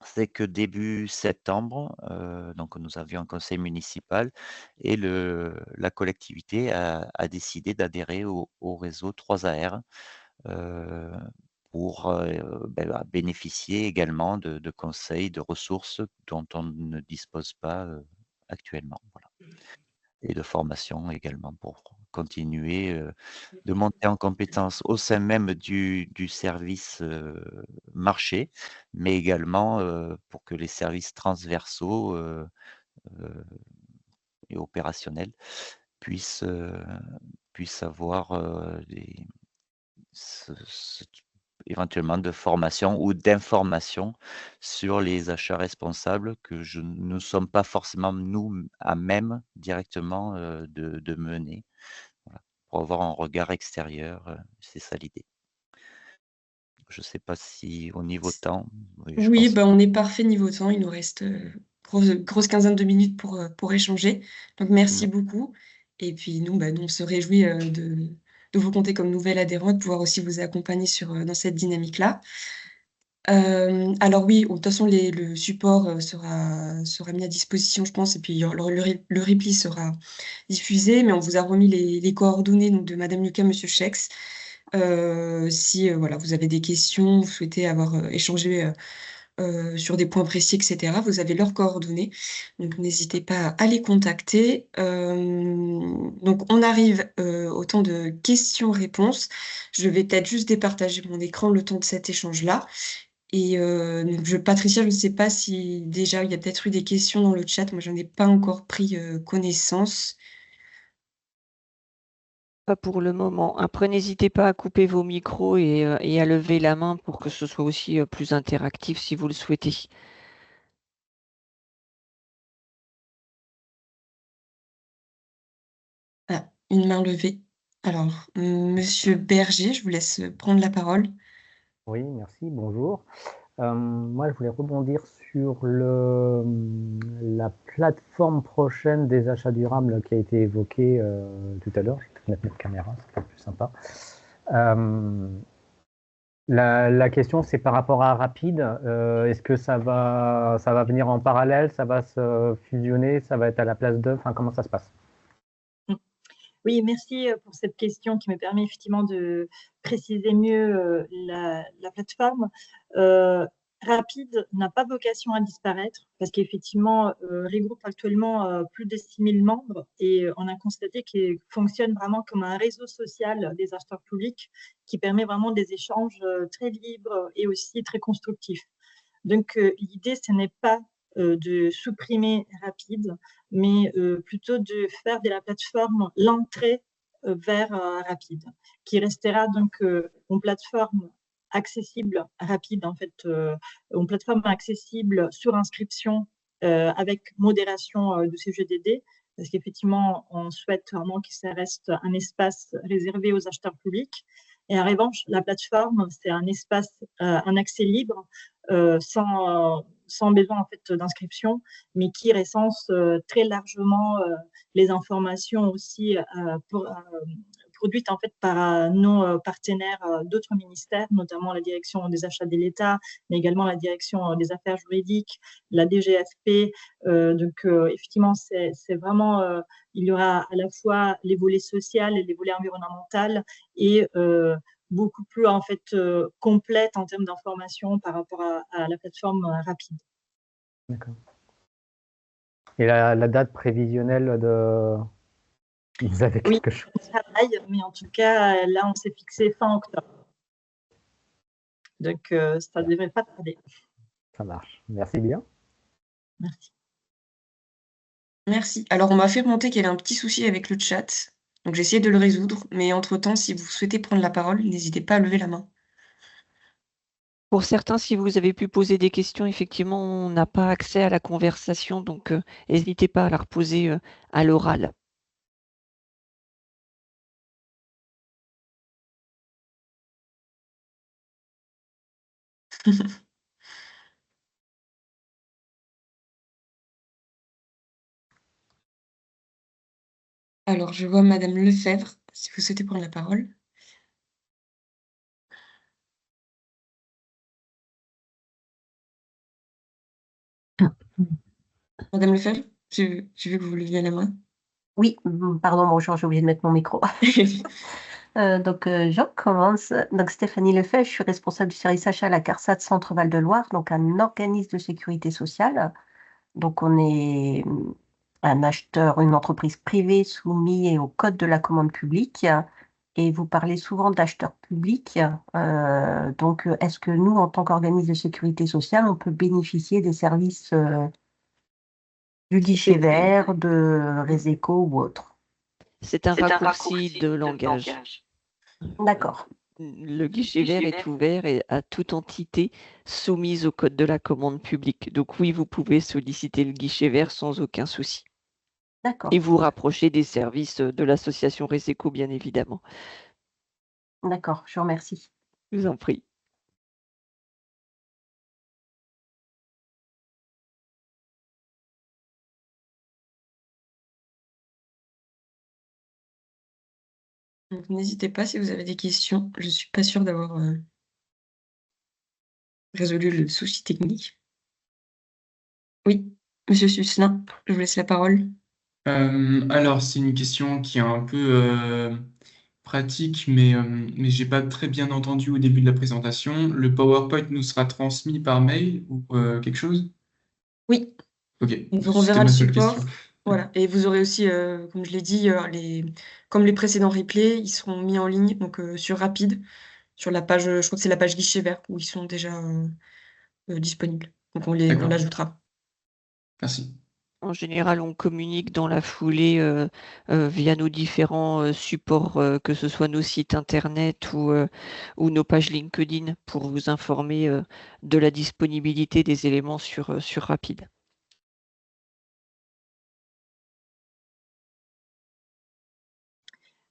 c'est que début septembre, donc nous avions un conseil municipal et la collectivité a décidé d'adhérer au réseau 3AR, heu, pour, bénéficier également de conseils, de ressources dont on ne dispose pas, actuellement, voilà. Et de formation également pour continuer, de monter en compétences au sein même du service, marché, mais également, pour que les services transversaux, heu et opérationnels puissent, puissent avoir, des ce éventuellement de formation ou d'information sur les achats responsables que nous ne sommes pas forcément nous à même directement, de mener. Voilà, pour avoir un regard extérieur, c'est ça l'idée. Je ne sais pas si au niveau temps, oui, je Oui, pense. bah, on est parfait niveau temps. Il nous reste, grosse quinzaine de minutes pour échanger. Donc Mmh. merci beaucoup et puis nous, bah, nous on se réjouit, de vous compter comme nouvelle adhérente, de pouvoir aussi vous accompagner dans cette dynamique-là. Alors oui, de toute façon le support, sera mis à disposition, je pense et puis il y aura le repli sera diffusé, mais on vous a remis les coordonnées donc de madame Lucas, monsieur Chex. Si, voilà, vous avez des questions, vous souhaitez avoir, échangé, sur des points précis et cetera, vous avez leurs coordonnées, donc n'hésitez pas à les contacter. Donc on arrive, au temps de questions-réponses. Je vais peut-être juste départager mon écran le temps de cet échange-là et donc Patricia, je ne sais pas si déjà il y a peut-être eu des questions dans le chat. Moi, j'en ai pas encore pris, connaissance. Pas pour le moment. Après, n'hésitez pas à couper vos micros et à lever la main pour que ce soit aussi plus interactif si vous le souhaitez. Ah, une main levée. Alors, monsieur Berger, je vous laisse, prendre la parole. Oui, merci, bonjour. Moi, je voulais rebondir sur la plateforme prochaine des achats durables qui a été évoquée tout à l'heure. Je vais peut-être mettre notre caméra, c'est plus sympa. La question, c'est par rapport à Rapide. Est-ce que ça va venir en parallèle, ça va se fusionner, ça va être à la place d'eux? Enfin, comment ça se passe? Oui, merci pour cette question qui me permet effectivement de préciser mieux la plateforme. Rapide n'a pas vocation à disparaître parce qu'effectivement, regroupe actuellement plus de 6000 membres et on a constaté qu'il fonctionne vraiment comme un réseau social des acheteurs publics qui permet vraiment des échanges très libres et aussi très constructifs. Donc, l'idée, ce n'est pas de supprimer Rapide, mais plutôt de faire de la plateforme l'entrée vers Rapide, qui restera donc une plateforme accessible, rapide en fait, une plateforme accessible sur inscription avec modération du CGDD, parce qu'effectivement, on souhaite vraiment que ça reste un espace réservé aux acheteurs publics. Et en revanche, la plateforme, c'est un espace, un accès libre sans besoin en fait d'inscription, mais qui recense très largement les informations aussi produites en fait par nos partenaires d'autres ministères, notamment la direction des achats de l'État, mais également la direction des affaires juridiques, la DGFP. Donc effectivement, c'est vraiment il y aura à la fois les volets sociaux et les volets environnementaux et beaucoup plus en fait complète en termes d'information par rapport à la plateforme Rapide. D'accord. Et la date prévisionnelle Vous avez Oui, quelque chose? on travaille, mais en tout cas, là, on s'est fixé fin octobre. Donc, ça ne devrait pas tarder. Ça marche. Merci bien. Merci. Merci. Alors, on m'a fait remonter qu'il y avait un petit souci avec le chat. Donc, j'ai essayé de le résoudre. Mais entre-temps, si vous souhaitez prendre la parole, n'hésitez pas à lever la main. Pour certains, si vous avez pu poser des questions, effectivement, on n'a pas accès à la conversation, donc n'hésitez pas à la reposer à l'oral. Alors, je vois Madame Lefebvre, si vous souhaitez prendre la parole. Madame Lefebvre, j'ai vu que vous leviez la main. Oui, pardon, bonjour, j'ai oublié de mettre mon micro. Je commence. Donc, Stéphanie Lefebvre, je suis responsable du service achat à la CARSAT Centre Val-de-Loire, donc un organisme de sécurité sociale. Donc, on est un acheteur, une entreprise privée soumise au code de la commande publique. Et vous parlez souvent d'acheteurs publics. Est-ce que nous, en tant qu'organisme de sécurité sociale, on peut bénéficier des services du guichet vert, de Réséco ou autre? C'est un raccourci de langage. D'accord. Le guichet vert est ouvert à toute entité soumise au code de la commande publique. Donc oui, vous pouvez solliciter le guichet vert sans aucun souci. D'accord. Et vous rapprocher des services de l'association Réséco, bien évidemment. D'accord, je vous remercie. Je vous en prie. Donc, n'hésitez pas si vous avez des questions. Je ne suis pas sûre d'avoir résolu le souci technique. Oui, Monsieur Susselin, je vous laisse la parole. Alors, c'est une question qui est un peu pratique, mais j'ai pas très bien entendu au début de la présentation. Le PowerPoint nous sera transmis par mail ou quelque chose? Oui, Ok, on vous c'était renverra le ma seule support. question. Voilà. Et vous aurez aussi, comme je l'ai dit, comme les précédents replays, ils seront mis en ligne donc, sur Rapide, sur la page, je crois que c'est la page guichet vert où ils sont déjà disponibles. Donc on D'accord, l'ajoutera. merci. En général, on communique dans la foulée via nos différents supports, que ce soit nos sites internet ou nos pages LinkedIn, pour vous informer de la disponibilité des éléments sur Rapide.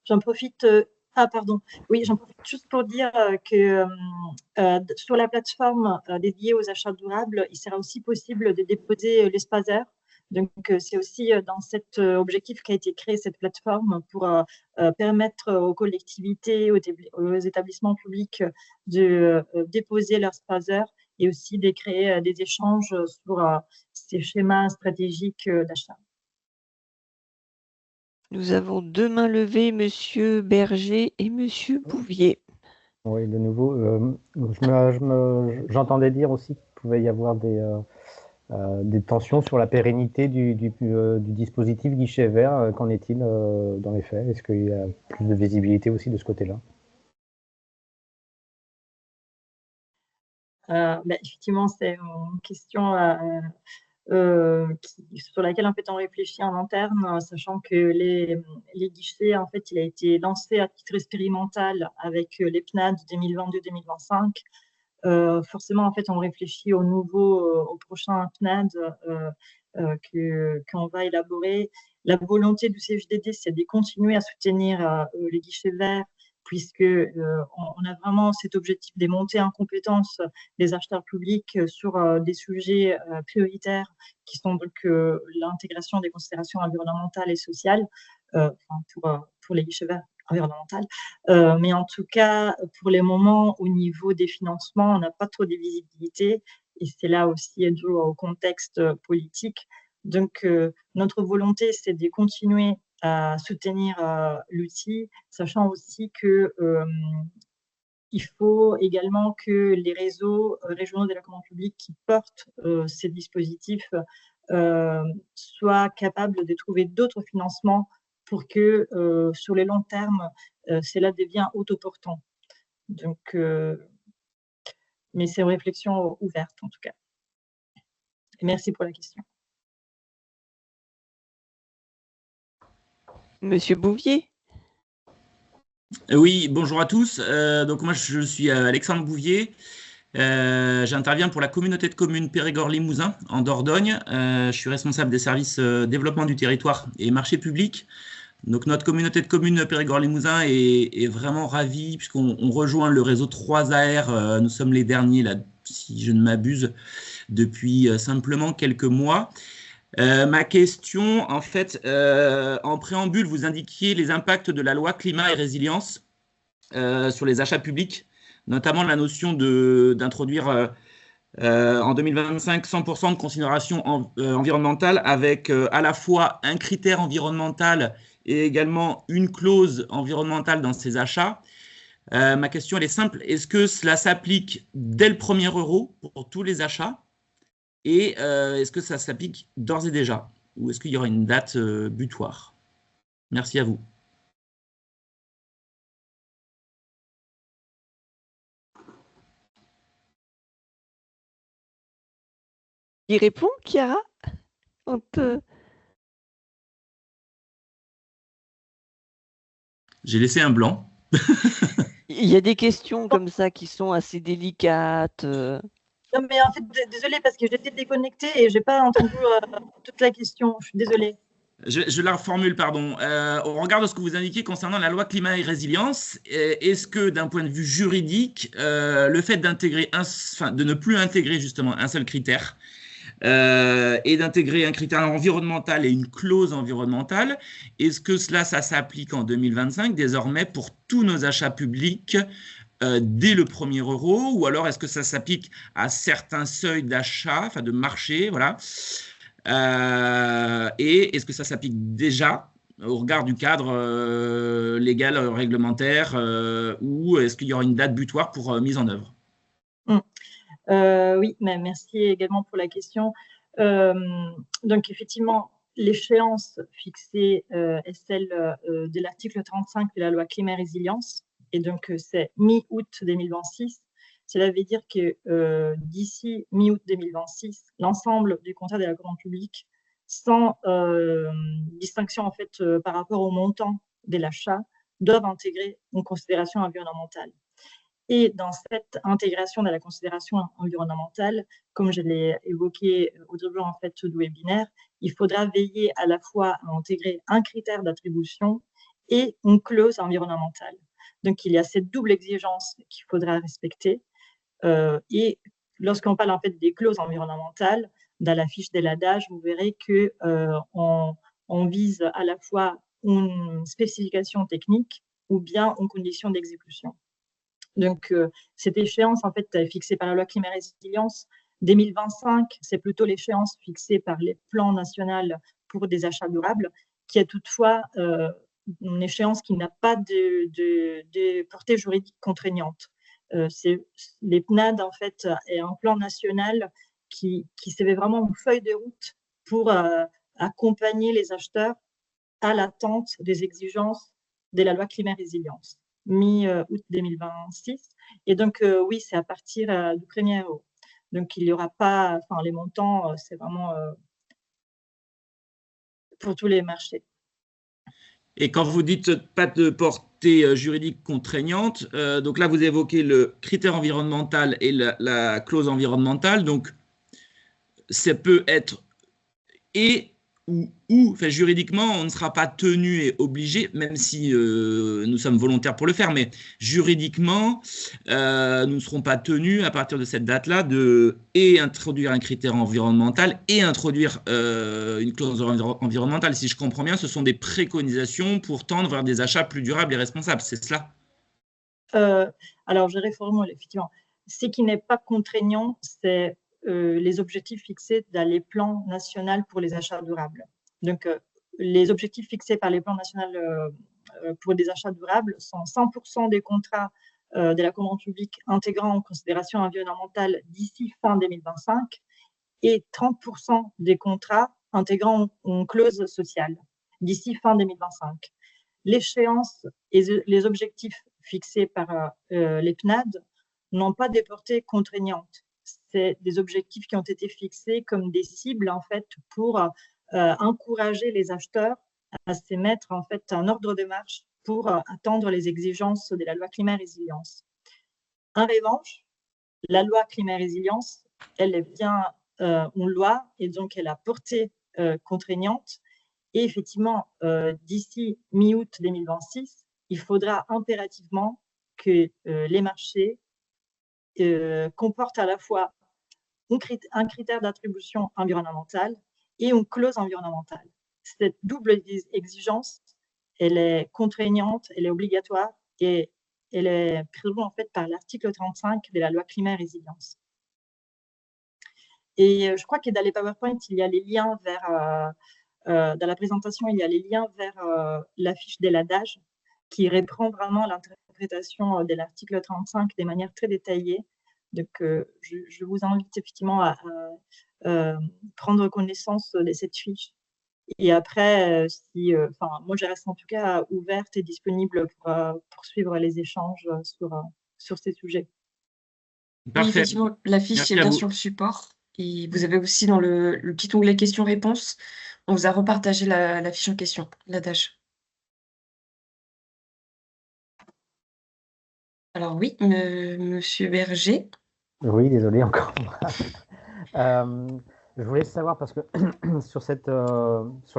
J'en profite. Pardon. Oui, j'en profite juste pour dire que sur la plateforme dédiée aux achats durables, il sera aussi possible de déposer les SPASER. Donc, c'est aussi dans cet objectif qu'a été créée cette plateforme pour permettre aux collectivités, aux établissements publics de déposer leurs SPASER et aussi de créer des échanges sur ces schémas stratégiques d'achat. Nous avons deux mains levées, Monsieur Berger et Monsieur Bouvier. Oui, de nouveau, j'entendais dire aussi qu'il pouvait y avoir des tensions sur la pérennité du dispositif guichet vert. Qu'en est-il dans les faits? Est-ce qu'il y a plus de visibilité aussi de ce côté-là? Effectivement, c'est une question sur laquelle en fait on réfléchit en interne, sachant que les guichets, en fait, il a été lancé à titre expérimental avec les PNAD 2022-2025. Forcément, en fait, on réfléchit au prochain PNAD qu'on va élaborer. La volonté du CFDD, c'est de continuer à soutenir les guichets verts, puisque on a vraiment cet objectif de monter en compétence des acheteurs publics sur des sujets prioritaires qui sont donc l'intégration des considérations environnementales et sociales pour les guichets verts environnementales. Mais en tout cas, pour les moments, au niveau des financements, on n'a pas trop de visibilité et c'est là aussi dû au contexte politique. Donc, notre volonté, c'est de continuer à soutenir l'outil, sachant aussi que il faut également que les réseaux régionaux de la commande publique qui portent ces dispositifs soient capables de trouver d'autres financements pour que sur le long terme, cela devienne autoportant. Donc, mais c'est une réflexion ouverte en tout cas. Et merci pour la question. Monsieur Bouvier. Oui, bonjour à tous. Donc moi, je suis Alexandre Bouvier. J'interviens pour la communauté de communes Périgord-Limousin en Dordogne. Je suis responsable des services développement du territoire et marché public. Donc notre communauté de communes Périgord-Limousin est vraiment ravie puisqu'on rejoint le réseau 3AR. Nous sommes les derniers, là, si je ne m'abuse, depuis simplement quelques mois. Ma question, en fait, en préambule, vous indiquiez les impacts de la loi climat et résilience sur les achats publics, notamment la notion d'introduire en 2025 100% de considération environnementale avec à la fois un critère environnemental et également une clause environnementale dans ces achats. Ma question, elle est simple. Est-ce que cela s'applique dès le premier euro pour tous les achats? Et est-ce que ça s'applique d'ores et déjà? Ou est-ce qu'il y aura une date butoir? Merci à vous. Qui répond, Chiara? J'ai laissé un blanc. Il y a des questions comme ça qui sont assez délicates. Non, mais en fait, désolée parce que j'étais déconnectée et je n'ai pas entendu toute la question. Je suis désolée. Je la reformule, pardon. Au regard de ce que vous indiquez concernant la loi climat et résilience, est-ce que d'un point de vue juridique, le fait de ne plus intégrer justement un seul critère et d'intégrer un critère environnemental et une clause environnementale, est-ce que ça s'applique en 2025 désormais pour tous nos achats publics dès le premier euro, ou alors est-ce que ça s'applique à certains seuils d'achat, enfin de marché, voilà. Et est-ce que ça s'applique déjà au regard du cadre légal, réglementaire, ou est-ce qu'il y aura une date butoir pour mise en œuvre? Oui, mais merci également pour la question. Donc effectivement, l'échéance fixée est celle de l'article 35 de la loi climat et résilience, et donc c'est mi-août 2026. Cela veut dire que d'ici mi-août 2026, l'ensemble du contrat de la commande publique, sans distinction en fait par rapport au montant de l'achat, doivent intégrer une considération environnementale. Et dans cette intégration de la considération environnementale, comme je l'ai évoqué au début en fait du webinaire, il faudra veiller à la fois à intégrer un critère d'attribution et une clause environnementale. Donc il y a cette double exigence qu'il faudra respecter. Et lorsqu'on parle en fait des clauses environnementales, dans la fiche de l'adage, vous verrez que on vise à la fois une spécification technique ou bien une condition d'exécution. Donc, cette échéance, en fait, fixée par la loi climat et résilience 2025, c'est plutôt l'échéance fixée par les plans nationaux pour des achats durables, qui est toutefois une échéance qui n'a pas de portée juridique contraignante. Les PNAD, en fait, est un plan national qui s'avait vraiment une feuille de route pour accompagner les acheteurs à l'attente des exigences de la loi climat et résilience mi-août 2026. Et donc, oui, c'est à partir du 1er euro. Donc, il n'y aura pas, enfin, les montants, c'est vraiment pour tous les marchés. Et quand vous dites pas de portée juridique contraignante, donc là, vous évoquez le critère environnemental et la clause environnementale. Donc, ça peut être enfin, juridiquement, on ne sera pas tenu et obligé, même si nous sommes volontaires pour le faire, mais juridiquement, nous ne serons pas tenus à partir de cette date-là introduire un critère environnemental et introduire une clause environnementale. Si je comprends bien, ce sont des préconisations pour tendre vers des achats plus durables et responsables, c'est cela? Alors, je réformule, effectivement. Ce qui n'est pas contraignant, c'est les objectifs fixés dans les plans nationaux pour les achats durables. Donc, les objectifs fixés par les plans nationaux pour des achats durables sont 100% des contrats de la commande publique intégrant en considération environnementale d'ici fin 2025 et 30% des contrats intégrant une clause sociale. d'ici fin 2025. L'échéance et les objectifs fixés par les PNAD n'ont pas des portées contraignantes. C'est des objectifs qui ont été fixés comme des cibles en fait pour encourager les acheteurs à se mettre en fait un ordre de marche pour atteindre les exigences de la loi climat résilience. En revanche, la loi climat résilience, elle est bien une loi et donc elle a portée contraignante. Et effectivement, d'ici mi-août 2026, il faudra impérativement que les marchés comportent à la fois un critère d'attribution environnementale et une clause environnementale. Cette double exigence, elle est contraignante, elle est obligatoire et elle est prévue en fait par l'article 35 de la loi climat et résilience. Et je crois que dans les PowerPoint, il y a les liens vers, dans la présentation, il y a les liens vers la fiche de l'adage qui reprend vraiment l'interprétation de l'article 35 de manière très détaillée. Donc, je vous invite effectivement à prendre connaissance de cette fiche. Et après, moi, je reste en tout cas ouverte et disponible pour poursuivre les échanges sur ces sujets. Oui, effectivement, la fiche est bien sur le support. Et vous avez aussi dans le petit onglet questions-réponses, on vous a repartagé la fiche en question, l'adage. Alors oui, Monsieur Berger. Oui, désolé encore. Je voulais savoir, parce que sur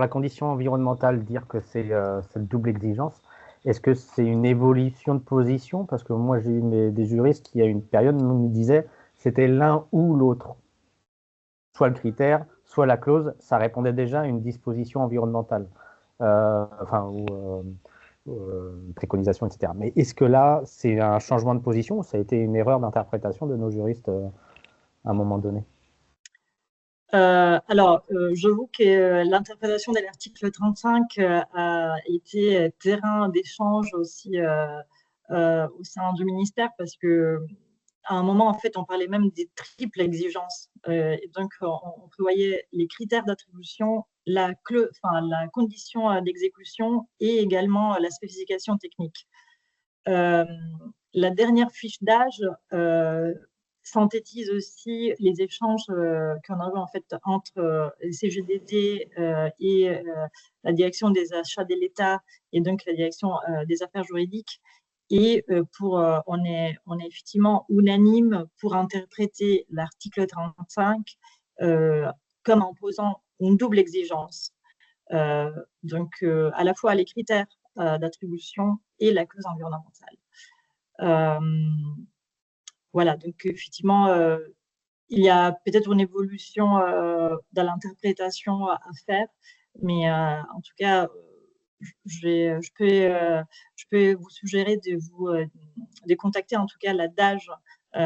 la condition environnementale, dire que c'est cette double exigence, est-ce que c'est une évolution de position? Parce que moi, j'ai eu des juristes qui, à une période, nous disaient c'était l'un ou l'autre. Soit le critère, soit la clause, ça répondait déjà à une disposition environnementale, préconisation, etc. Mais est-ce que là, c'est un changement de position ou ça a été une erreur d'interprétation de nos juristes à un moment donné? J'avoue que l'interprétation de l'article 35 a été terrain d'échange aussi au sein du ministère parce que à un moment, en fait, on parlait même des triples exigences. Et donc, on prévoyait les critères d'attribution, la condition d'exécution et également la spécification technique. La dernière fiche d'âge synthétise aussi les échanges qu'on a eu en fait entre le CGDD et la direction des achats de l'État et donc la direction des affaires juridiques. Et on est effectivement unanime pour interpréter l'article 35 comme imposant une double exigence. Donc, à la fois les critères d'attribution et la clause environnementale. Voilà, donc effectivement, il y a peut-être une évolution dans l'interprétation à faire, mais en tout cas, je peux vous suggérer de contacter en tout cas la DAGE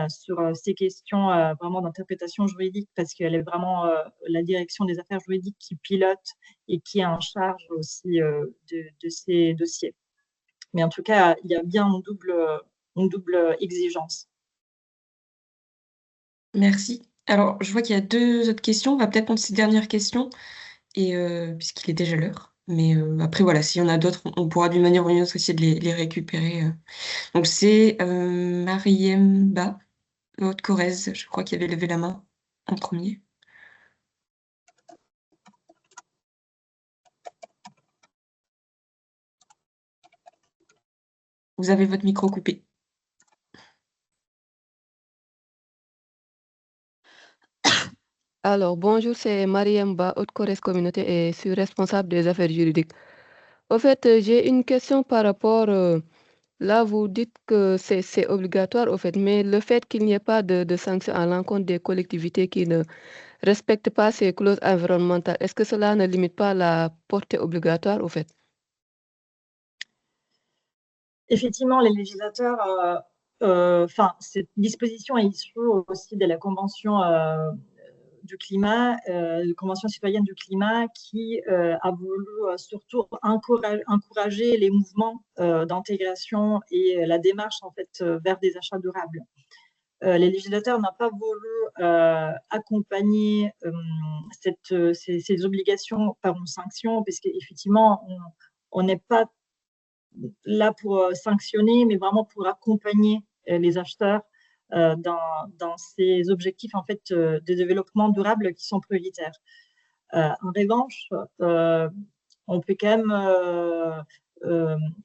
sur ces questions vraiment d'interprétation juridique parce qu'elle est vraiment la direction des affaires juridiques qui pilote et qui est en charge aussi de ces dossiers. Mais en tout cas, il y a bien une double exigence. Merci. Alors, je vois qu'il y a 2 autres questions. On va peut-être prendre ces dernières questions et puisqu'il est déjà l'heure. Mais après, voilà, s'il y en a d'autres, on pourra d'une manière ou d'une autre essayer de les récupérer. Donc, c'est Mariemba Haute-Corrèze, je crois, qui avait levé la main en premier. Vous avez votre micro coupé. Alors, bonjour, c'est Mariemba, Haute-Corrèze Communauté et je suis responsable des affaires juridiques. Au fait, j'ai une question par rapport, là vous dites que c'est obligatoire au fait, mais le fait qu'il n'y ait pas de sanctions à l'encontre des collectivités qui ne respectent pas ces clauses environnementales, est-ce que cela ne limite pas la portée obligatoire au fait? Effectivement, les législateurs, cette disposition est issue aussi de la Convention du climat, la Convention citoyenne du climat, qui a voulu surtout encourager les mouvements d'intégration et la démarche en fait vers des achats durables. les législateurs n'ont pas voulu accompagner ces obligations par une sanction, parce qu'effectivement, on n'est pas là pour sanctionner, mais vraiment pour accompagner les acheteurs dans ces objectifs en fait, de développement durable qui sont prioritaires. En revanche, on peut quand même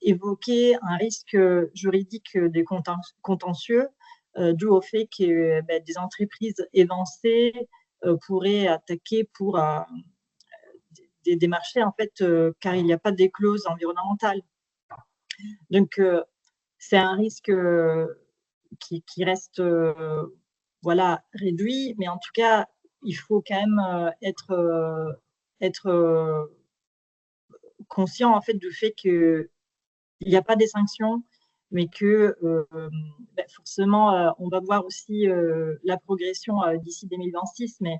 évoquer un risque juridique des contentieux dû au fait que des entreprises évincées pourraient attaquer pour des marchés en fait, car il n'y a pas des clauses environnementales. Donc, c'est un risque qui reste voilà, réduit, mais en tout cas, il faut quand même être conscient en fait du fait qu'il n'y a pas des sanctions, mais que forcément, on va voir aussi la progression d'ici 2026, mais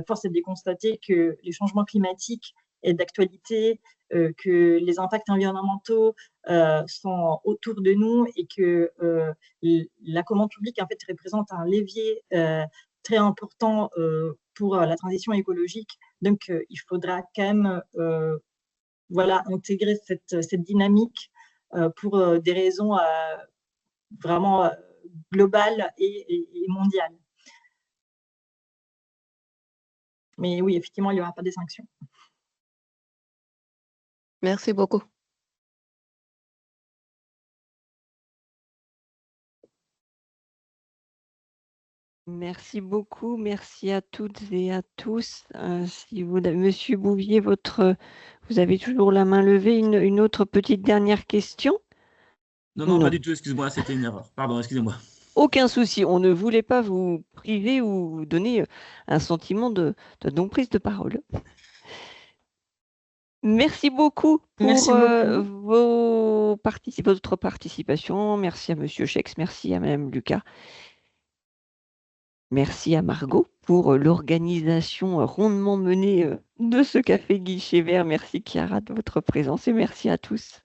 force est de constater que les changements climatiques est d'actualité, que les impacts environnementaux sont autour de nous et que la commande publique en fait représente un levier très important pour la transition écologique. Donc, il faudra quand même voilà, intégrer cette dynamique pour des raisons vraiment globales et mondiales. Mais oui, effectivement, il n'y aura pas des sanctions. Merci beaucoup. Merci beaucoup, merci à toutes et à tous. Si vous, Monsieur Bouvier, vous avez toujours la main levée. Une autre petite dernière question? Non, pas du tout, excuse-moi, c'était une erreur. Pardon, excusez-moi. Aucun souci, on ne voulait pas vous priver ou vous donner un sentiment de non-prise de parole. Merci beaucoup pour votre participation. Merci à Monsieur Chex, merci à Madame Lucas. Merci à Margot pour l'organisation rondement menée de ce café guichet vert. Merci Chiara de votre présence et merci à tous.